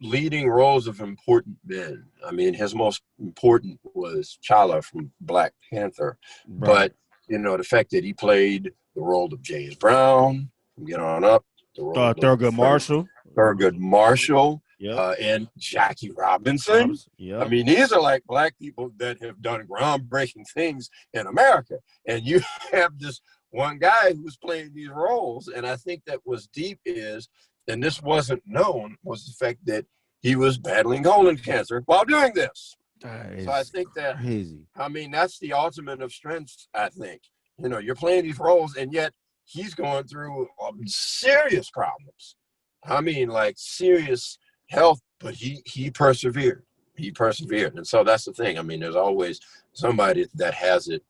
leading roles of important men. I mean, his most important was T'Challa from Black Panther. Right. But, you know, the fact that he played the role of James Brown from Get On Up, the role of Thurgood Marshall. Thurgood Marshall, Yep. and Jackie Robinson. Robinson. I Yep. mean, these are like Black people that have done groundbreaking things in America. And you have this one guy who's playing these roles. And I think that what's deep is, and this wasn't known, was the fact that he was battling colon cancer while doing this. That So I is think that, crazy. I mean, that's the ultimate of strength, I think. You know, you're playing these roles, and yet he's going through serious problems. I mean, like serious health, but he persevered. He persevered. And so that's the thing. I mean, there's always somebody that has it,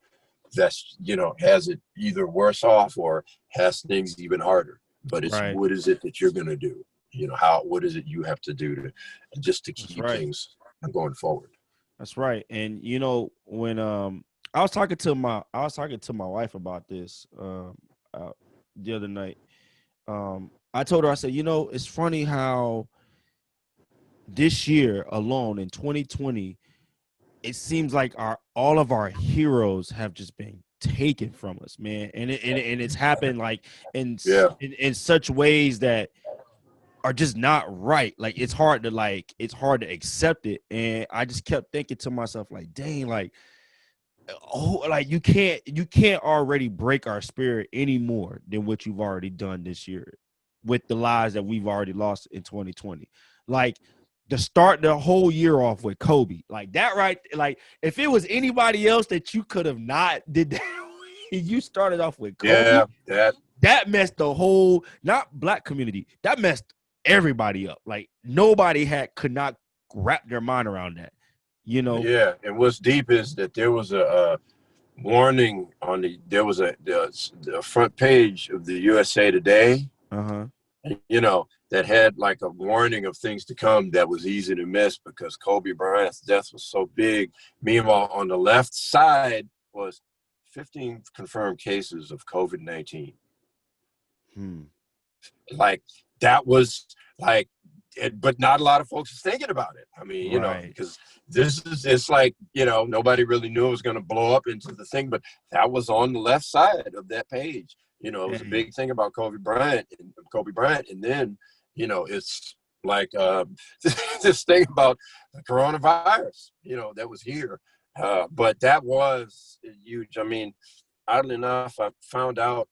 that's, you know, has it either worse off or has things even harder. But it's, Right. what is it that you're going to do? You know, what is it you have to do to just to That's keep right. things going forward? That's right. And you know, when I was talking to my wife about this the other night. I told her, I said, you know, it's funny how this year alone in 2020, it seems like all of our heroes have just been taken from us, man. And it's happened like Yeah. in such ways that are just not right. Like it's hard to accept it. And I just kept thinking to myself, like, dang, like, oh, like you can't already break our spirit any more than what you've already done this year with the lives that we've already lost in 2020. Like to start the whole year off with Kobe, like that, right? Like if it was anybody else that you could have not did that, you started off with Kobe, Yeah. that messed the whole not Black community, that messed everybody up. Like nobody could not wrap their mind around that, you know. Yeah. And what's deep is that there was a warning on the front page of the USA Today, Uh-huh. you know, that had like a warning of things to come that was easy to miss because Kobe Bryant's death was so big. Meanwhile, on the left side was 15 confirmed cases of COVID-19. Like that was like, but not a lot of folks are thinking about it. I mean, you know, Right. because it's like, you know, nobody really knew it was going to blow up into the thing, but that was on the left side of that page. You know, it was a Dang. big thing about Kobe Bryant. And then, you know, it's like this thing about the coronavirus, you know, that was here. But that was huge. I mean, oddly enough, I found out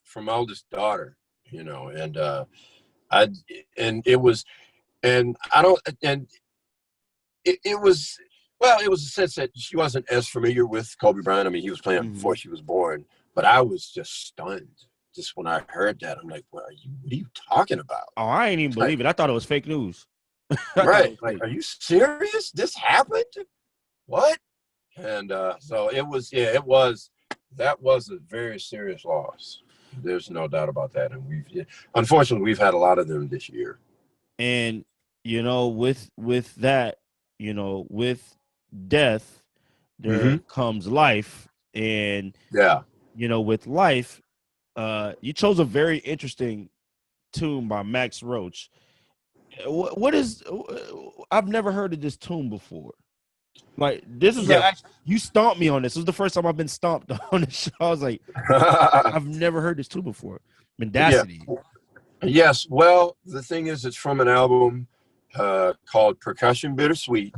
from my oldest daughter, you know, and I and it was and I don't and it was, well, it was a sense that she wasn't as familiar with Kobe Bryant. I mean, he was playing before she was born, but I was just stunned just when I heard that. I'm like, what are you talking about? Oh, I ain't even Like, believe it. I thought it was fake news. I thought it right? was Like, fake. are you serious? This happened? What? And so it was. Yeah, it was. That was a very serious loss. There's no doubt about that. And unfortunately, we've had a lot of them this year. And you know, with that, you know, with death, there Mm-hmm. comes life. And Yeah. you know, with life, you chose a very interesting tune by Max Roach. What is I've never heard of this tune before. Like this is Yeah. you stomped me on this. This was the first time I've been stomped on the show. I was like, I've never heard this tune before. Yeah. Mendacity. Yes. Well, the thing is, it's from an album called Percussion Bittersweet.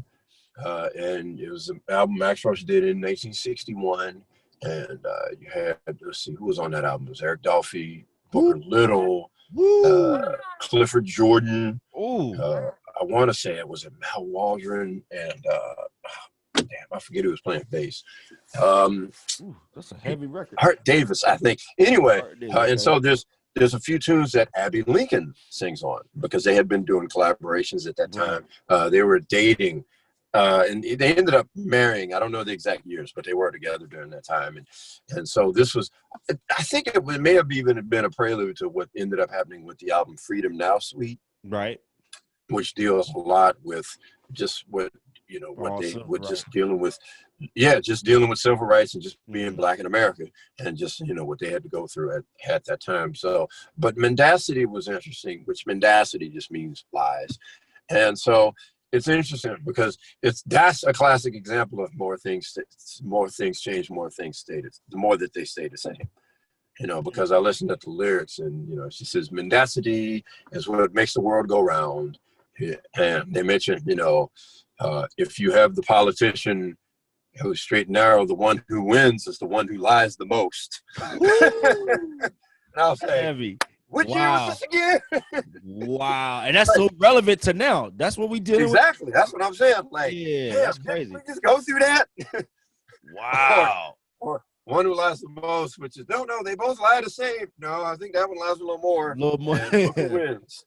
And it was an album Max Roach did in 1961. And you had, let's see, who was on that album? It was Eric Dolphy, Booker Who? Little. Woo! Clifford Jordan. Ooh. I want to say it was Mal Waldron, and damn, I forget who was playing bass. Ooh, that's a heavy record. Art Davis, I think. Anyway, Okay. and so there's a few tunes that Abby Lincoln sings on because they had been doing collaborations at that time. They were dating, and they ended up marrying. I don't know the exact years, but they were together during that time. And so this was, I think it may have even been a prelude to what ended up happening with the album Freedom Now Suite. Right. Which deals a lot with just what, you know, what they were just dealing with. Yeah, just dealing with civil rights and just being Black in America and just, you know, what they had to go through at that time. So, but mendacity was interesting, which mendacity just means lies. And so it's interesting because that's a classic example of more things change, more things stay, the more that they stay the same. You know, because I listened to the lyrics and, you know, she says, mendacity is what makes the world go round. And they mentioned, you know, if you have the politician who's straight and narrow, the one who wins is the one who lies the most. And I'll say, heavy. Which year was this again? Wow. And that's so relevant to now. That's what we did. Exactly. That's what I'm saying. Like, yeah, that's crazy. We just go through that. Wow. Or one who lies the most, which is, no, they both lie the same. No, I think that one lies a little more. A little more. And look who wins.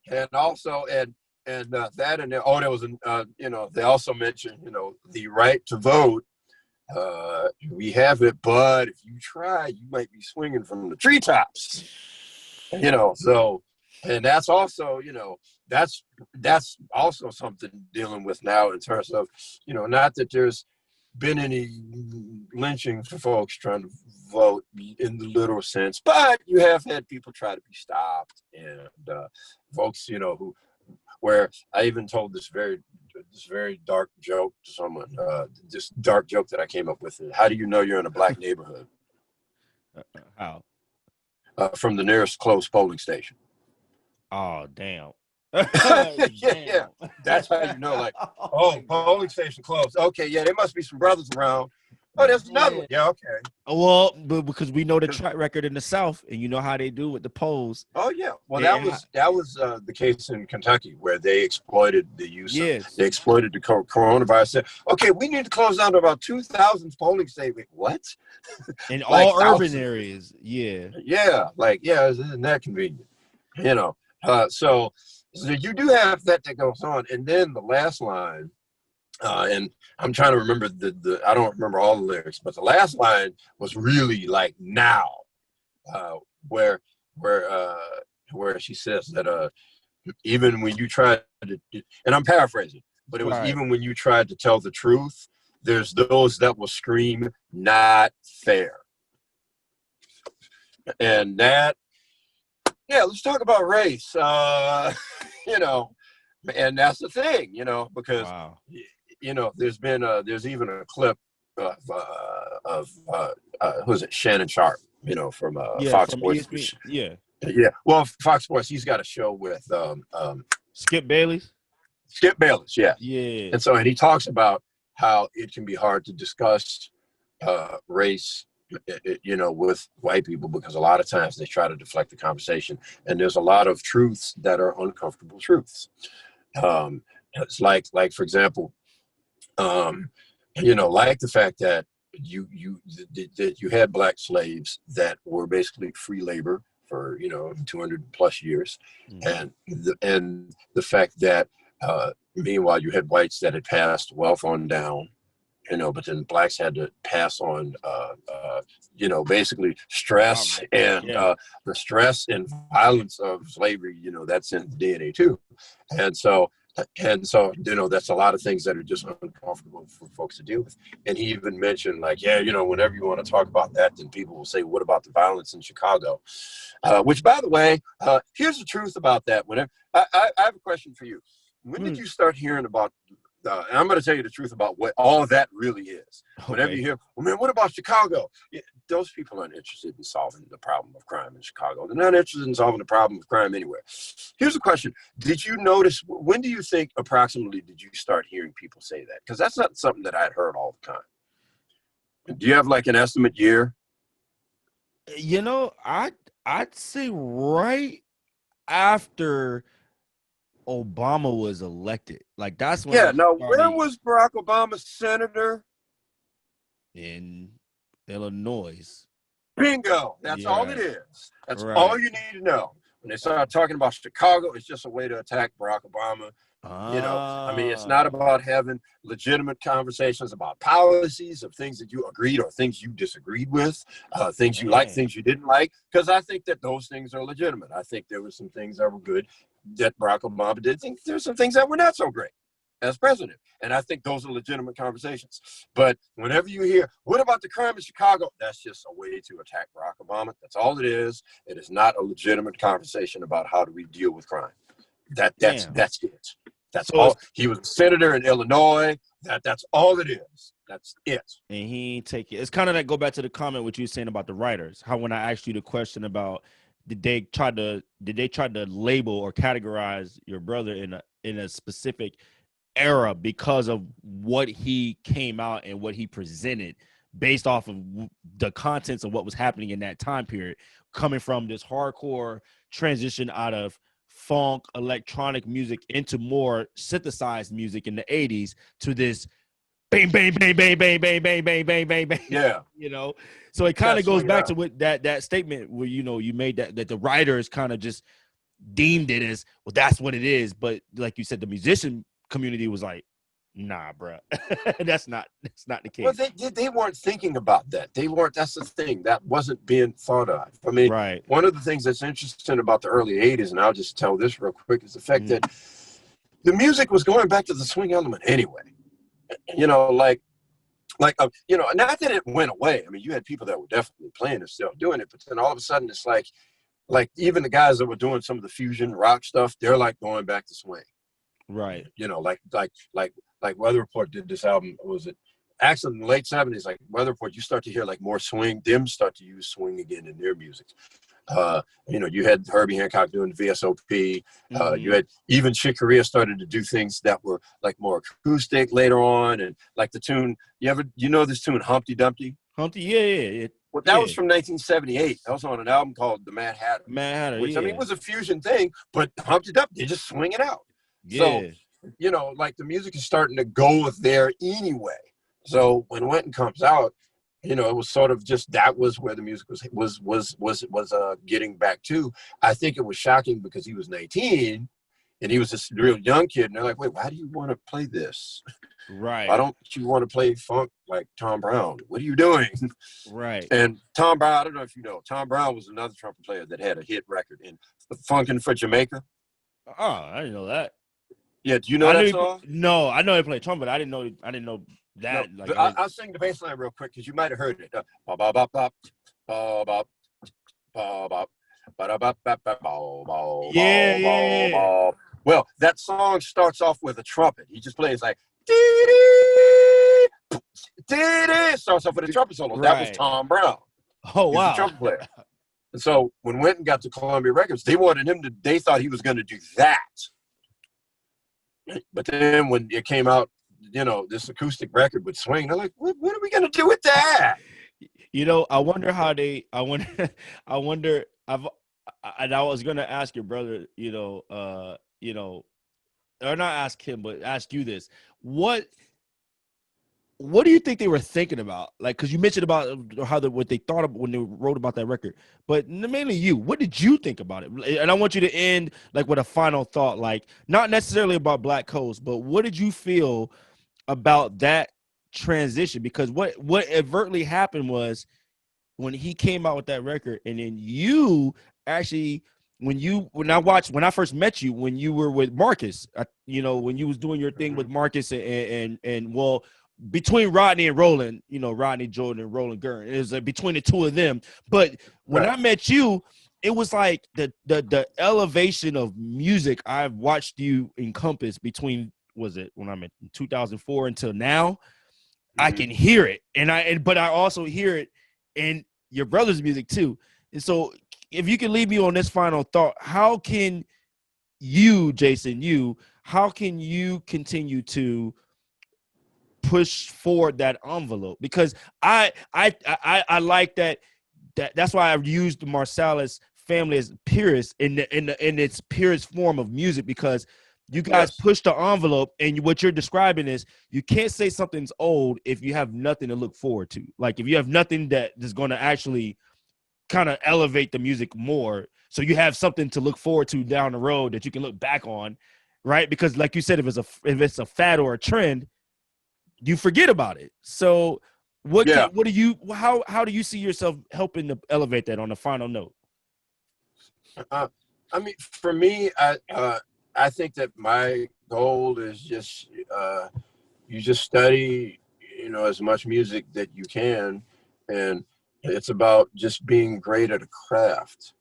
And also, and that, and there was you know, they also mentioned, you know, the right to vote. We have it, but if you try, you might be swinging from the treetops. You know, so, and that's also, you know, that's also something dealing with now in terms of, you know, not that there's been any lynching for folks trying to vote in the literal sense, but you have had people try to be stopped, and folks, you know, where I even told this very dark joke to someone, this dark joke that I came up with. How do you know you're in a Black neighborhood? How? From the nearest closed polling station. Oh, damn. Yeah. That's how you know, like, polling station closed. Okay, yeah, there must be some brothers around. Oh, there's another one. Yeah, okay. Well, but because we know the track record in the South, and you know how they do with the polls. Oh yeah. Well, that was the case in Kentucky where they exploited the use. Yes. They exploited the coronavirus. Said, okay, we need to close down to about 2,000 polling stations. What? In like all urban areas. Yeah. Yeah. Like, yeah, isn't that convenient? You know. So you do have that goes on, and then the last line. And I'm trying to remember I don't remember all the lyrics, but the last line was really like now, where she says that even when you try to, and I'm paraphrasing, but it was even when you tried to tell the truth, there's those that will scream not fair. And that, yeah, let's talk about race. You know, and that's the thing, you know, because you know, there's even a clip of who's it, Shannon Sharp, you know, from Fox Sports. Yeah. Well, Fox Sports, he's got a show with Skip Bayless. Skip Bayless, yeah. And so he talks about how it can be hard to discuss race, you know, with white people, because a lot of times they try to deflect the conversation, and there's a lot of truths that are uncomfortable truths. It's like for example, you know, like the fact that you had Black slaves that were basically free labor for, you know, 200 plus years, and the fact that meanwhile you had whites that had passed wealth on down, you know, but then Blacks had to pass on you know, basically stress and the stress and violence of slavery, you know, that's in the DNA too. And so, you know, that's a lot of things that are just uncomfortable for folks to deal with. And he even mentioned, like, yeah, you know, whenever you want to talk about that, then people will say, what about the violence in Chicago? Which, by the way, here's the truth about that. Whenever I have a question for you. When did you start hearing about, and I'm going to tell you the truth about what all of that really is. Whenever you hear, well, man, what about Chicago? Yeah, those people aren't interested in solving the problem of crime in Chicago. They're not interested in solving the problem of crime anywhere. Here's a question. Did you notice, when do you think approximately did you start hearing people say that? Because that's not something that I'd heard all the time. Do you have like an estimate year? You know, I'd say right after Obama was elected. Like that's when Yeah. I Now, where started was Barack Obama senator? in Illinois. Bingo. That's all it Yeah, is. That's all right. you need to know. When they start talking about Chicago, it's just a way to attack Barack Obama. I mean, it's not Ah, about having legitimate conversations about policies of things that you agreed or things you disagreed with, things you liked, man. things you didn't like, because I think that those things are legitimate. I think there were some things that were good that Barack Obama did. I think there's some things that were not so great as president. And I think those are legitimate conversations. But whenever you hear, what about the crime in Chicago? That's just a way to attack Barack Obama. That's all it is. It is not a legitimate conversation about how do we deal with crime. Damn. That's it. That's So it's all. He was a senator in Illinois. That's all it is. That's it. and he ain't take it. It's kind of like go back to the comment what you were saying about the writers. How when I asked you the question about did they try to label or categorize your brother in a specific era because of what he came out and what he presented based off of the contents of what was happening in that time period, coming from this hardcore transition out of funk electronic music into more synthesized music in the 80s to this bang bang bang bang bang bang bang bang bang bang bang. Yeah. So it kind Yeah, of goes swing it back to out. what that statement where you made that the writers kind of just deemed it as, well, that's what it is. But like you said, the musician community was like, nah, bro, that's not the Well, case. they weren't thinking about that. They weren't. That's the thing. That wasn't being thought of. I mean, Right. one of the things that's interesting about the early '80s, and I'll just tell this real quick, is the fact Mm-hmm. that the music was going back to the swing element anyway. Not that it went away. I mean, you had people that were definitely playing and still doing it, but then all of a sudden, it's like even the guys that were doing some of the fusion rock stuff, they're like going back to swing. Right. Like Weather Report did this album. Was it actually in the late '70s? Like Weather Report, you start to hear like more swing. Them start to use swing again in their music. You had Herbie Hancock doing the VSOP. You Mm-hmm. had even Chick Corea started to do things that were like more acoustic later on, and like the tune. This tune Humpty Dumpty? Humpty, yeah. Well, that was Yeah. from 1978. That was on an album called The Mad Hatter, Mad Hatter, which I mean yeah. was a fusion thing, but Humpty Dumpty, they just swing it out. So, Yeah. like the music is starting to go there anyway. So when Wynton comes out, it was sort of just that was where the music was getting back to. I think it was shocking because he was 19 and he was this real young kid, and they're like, "Wait, why do you want to play this? Why Right. don't you want to play funk like Tom Brown? What are you doing?" Right. And Tom Brown, I don't know if you know, Tom Brown was another trumpet player that had a hit record in "Funkin' for Jamaica." Oh, I didn't know that. Yeah, do you know that song? No, I know he played trumpet. I didn't know No, that. Like but I I'll sing the bass line real quick because you might have heard it. Ba ba ba ba ba ba ba ba ba da ba ba ba ba ba yeah, ba yeah. ba. Well, that song starts off with a trumpet. He just plays like starts off with a trumpet solo. That was Right. Tom Brown. Oh He was a wow. trumpet player. And so when Wynton got to Columbia Records, they wanted him to. They thought he was going to do that. But then when it came out, this acoustic record would swing. They're like, what are we going to do with that? I wonder how they. I wonder. I wonder. And I was gonna ask your brother. Or not ask him, but ask you this: what do you think they were thinking about? Like, because you mentioned about what they thought of when they wrote about that record, but mainly you. What did you think about it? And I want you to end like with a final thought, like not necessarily about Black Coast, but what did you feel about that transition? Because what overtly happened was when he came out with that record, and then you actually when I first met you when you were with Marcus, when you was doing your thing with Marcus and well, between Rodney and Roland, Rodney Jordan and Roland Gurn, it was between the two of them. But when Right. I met you, it was like the elevation of music I've watched you encompass between, was it when I'm in 2004 until now. I Mm-hmm. can hear it, but I also hear it in your brother's music too. And so, if you can leave me on this final thought, how can you, Jason, how can you continue to push forward that envelope? Because I like that's why I've used the Marsalis family as purists in its purest form of music, because you guys Yes. push the envelope, and what you're describing is you can't say something's old if you have nothing to look forward to. Like if you have nothing that is going to actually kind of elevate the music more, so you have something to look forward to down the road that you can look back on, right? Because like you said, if it's a fad or a trend, you forget about it. So Yeah. how do you see yourself helping to elevate that on the final note? I mean, for me, I think that my goal is just you just study, as much music that you can, and it's about just being great at a craft.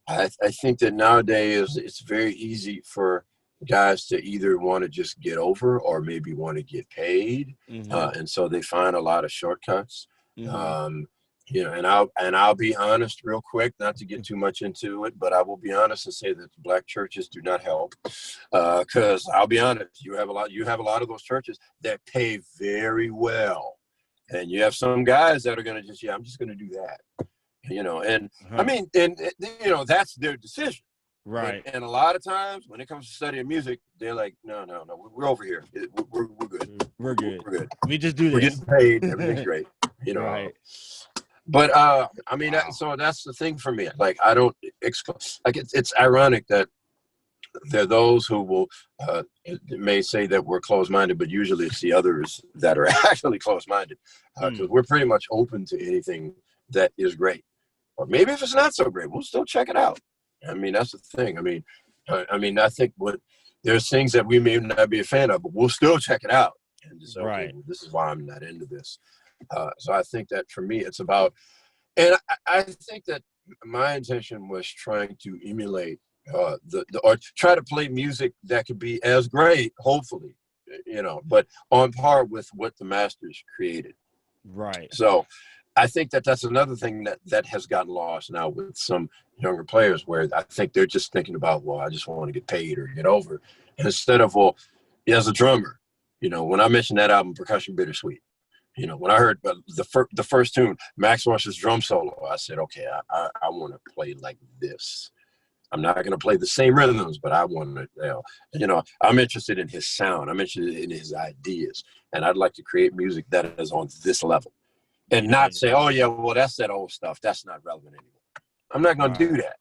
I think that nowadays it's very easy for guys to either want to just get over or maybe want to get paid, and so they find a lot of shortcuts. Um, and I'll be honest real quick, not to get too much into it, but I will be honest and say that black churches do not help. Because I'll be honest, you have a lot of those churches that pay very well, and you have some guys that are going to just, I'm just going to do that. And I mean, and that's their decision, right? And a lot of times when it comes to studying music, they're like, no, we're over here, we're good, we're good, we're good, we just do this, we're getting paid, everything's great, right? But I mean, so that's the thing for me. Like, I don't like it's ironic that there are those who will may say that we're closed-minded, but usually it's the others that are actually closed-minded, because we're pretty much open to anything that is great. Or maybe if it's not so great, we'll still check it out. I mean, that's the thing. I mean, I think there's things that we may not be a fan of, but we'll still check it out. And just say, okay, well, this is why I'm not into this. So I think that for me, it's about, and I think that my intention was trying to emulate or try to play music that could be as great, hopefully, but on par with what the masters created. Right. So I think that that's another thing that has gotten lost now with some younger players, where I think they're just thinking about, well, I just want to get paid or get over, instead of, well, as a drummer, when I mentioned that album, Percussion Bittersweet, when I heard the first tune, Max Marsh's drum solo, I said, okay, I want to play like this. I'm not going to play the same rhythms, but I want to, I'm interested in his sound. I'm interested in his ideas, and I'd like to create music that is on this level. And not say, oh, yeah, well, that's that old stuff. That's not relevant anymore. I'm not going to do that.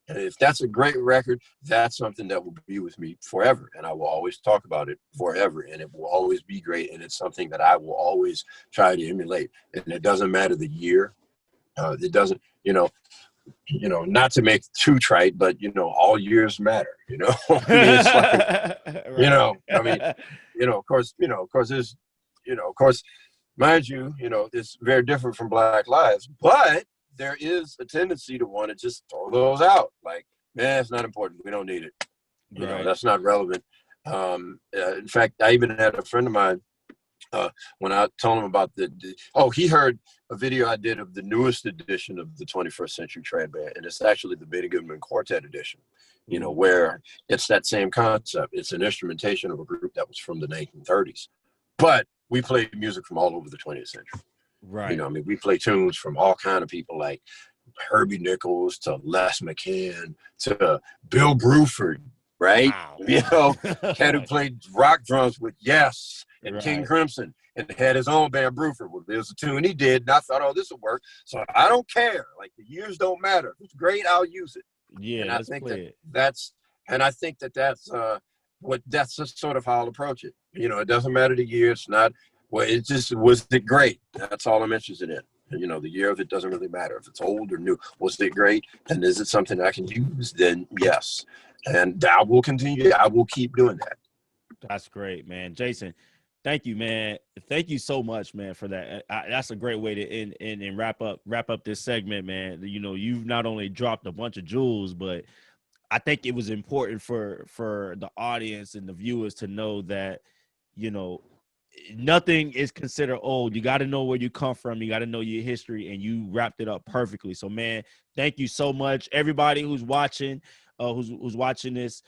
And if that's a great record, that's something that will be with me forever. And I will always talk about it forever. And it will always be great. And it's something that I will always try to emulate. And it doesn't matter the year. It doesn't, not to make it too trite, but, all years matter, I mean, it's like, of course, there's, of course, mind you, it's very different from Black Lives, but there is a tendency to want to just throw those out. Like, man, it's not important. We don't need it. That's not relevant. In fact, I even had a friend of mine, when I told him about he heard a video I did of the newest edition of the 21st Century Trad Band, and it's actually the Benny Goodman Quartet edition, where it's that same concept. It's an instrumentation of a group that was from the 1930s, but we play music from all over the 20th century. Right. We play tunes from all kind of people, like Herbie Nichols to Les McCann to Bill Bruford, right? Wow. Cat who played rock drums with Yes and King Crimson and had his own band, Bruford. Well, there's a tune he did, and I thought, oh, this will work. So I don't care. Like, the years don't matter. If it's great, I'll use it. Yeah, and I think that's sort of how I'll approach it. It doesn't matter the year. It's not, well, it just, was it great? That's all I'm interested in. And, the year of it doesn't really matter. If it's old or new, was it great? And is it something I can use? Then yes. And I will continue. I will keep doing that. That's great, man. Jason, thank you, man. Thank you so much, man, for that. That's a great way to end and wrap up this segment, man. You've not only dropped a bunch of jewels, but I think it was important for the audience and the viewers to know that, nothing is considered old. You got to know where you come from. You got to know your history, and you wrapped it up perfectly. So, man, thank you so much. Everybody who's watching, who's watching this,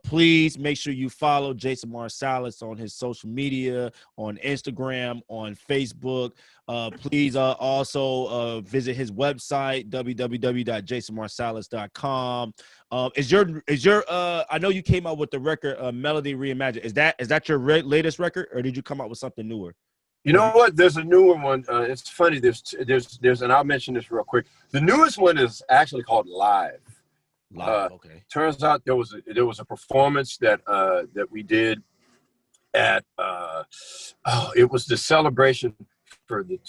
please make sure you follow Jason Marsalis on his social media, on Instagram, on Facebook. Please also visit his website, www.jasonmarsalis.com. Is your I know you came out with the record Melody Reimagined. Is that your latest record, or did you come out with something newer? You know what? There's a newer one. It's funny. There's, and I'll mention this real quick. The newest one is actually called Live. Okay. Turns out there was a performance that we did at it was the celebration for the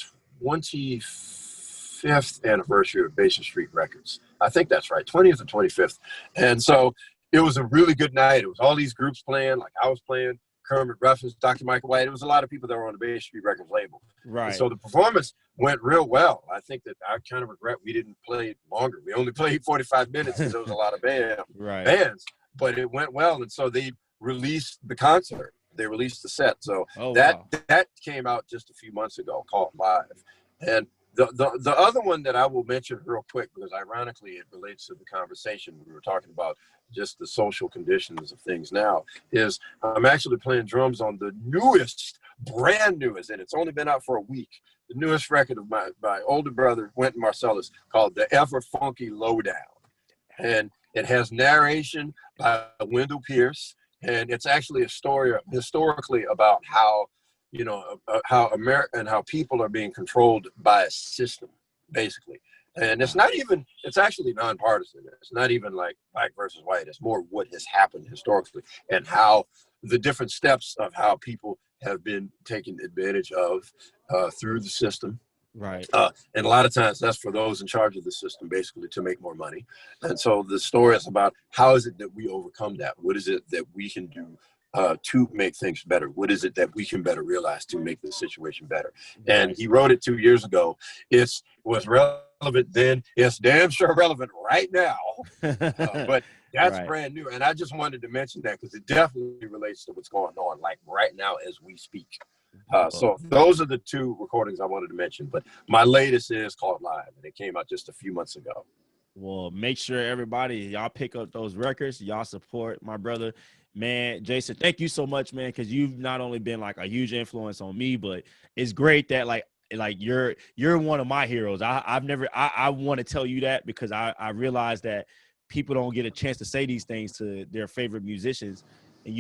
25th anniversary of Basin Street Records. I think that's right, 20th or 25th. And so it was a really good night. It was all these groups playing, like I was playing. Kermit Ruffins, Dr. Michael White. It was a lot of people that were on the Bay Street Records label. Right. And so the performance went real well. I think that I kind of regret we didn't play it longer. We only played 45 minutes because there was a lot of bands, but it went well. And so they released the concert. They released the set. So that came out just a few months ago, called Live. And the other one that I will mention real quick, because ironically it relates to the conversation we were talking about, just the social conditions of things now, is I'm actually playing drums on the brand newest, and it's only been out for a week, the newest record of my older brother, Wynton Marsalis, called The Ever Funky Lowdown. And it has narration by Wendell Pierce, and it's actually a story historically about how, how America and how people are being controlled by a system, basically. And it's actually nonpartisan. It's not even like black versus white. It's more what has happened historically and how the different steps of how people have been taken advantage of through the system. Right. And a lot of times that's for those in charge of the system, basically, to make more money. And so the story is about how is it that we overcome that? What is it that we can do to make things better? What is it that we can better realize to make the situation better? And he wrote it 2 years ago. It was relevant then. It's damn sure relevant right now. But that's brand new. And I just wanted to mention that because it definitely relates to what's going on, like right now as we speak. So those are the two recordings I wanted to mention. But my latest is called Live, and it came out just a few months ago. Well, make sure everybody, y'all pick up those records. Y'all support my brother. Man, Jason, thank you so much, man, because you've not only been like a huge influence on me, but it's great that like you're one of my heroes. I want to tell you that because I realize that people don't get a chance to say these things to their favorite musicians. And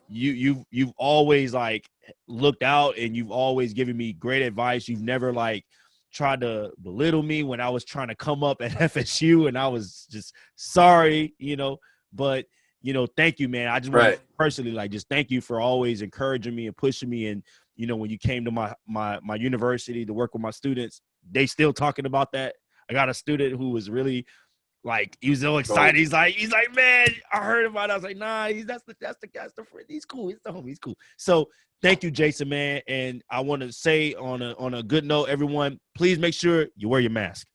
you've always like looked out, and you've always given me great advice. You've never like tried to belittle me when I was trying to come up at FSU, and I was just sorry, but thank you, man. I just want to personally just thank you for always encouraging me and pushing me. And when you came to my university to work with my students, they still talking about that. I got a student who was really like, he was so excited. He's like, man, I heard about it. I was like, nah, that's the friend. He's cool. He's the homie. He's cool. So thank you, Jason, man. And I want to say on a good note, everyone, please make sure you wear your mask.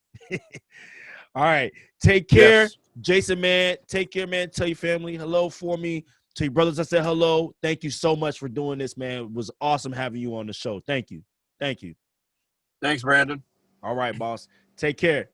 All right. Take care. Yes. Jason, man. Take care, man. Tell your family hello for me. To your brothers, I said hello. Thank you so much for doing this, man. It was awesome having you on the show. Thank you. Thank you. Thanks, Brandon. All right, boss. Take care.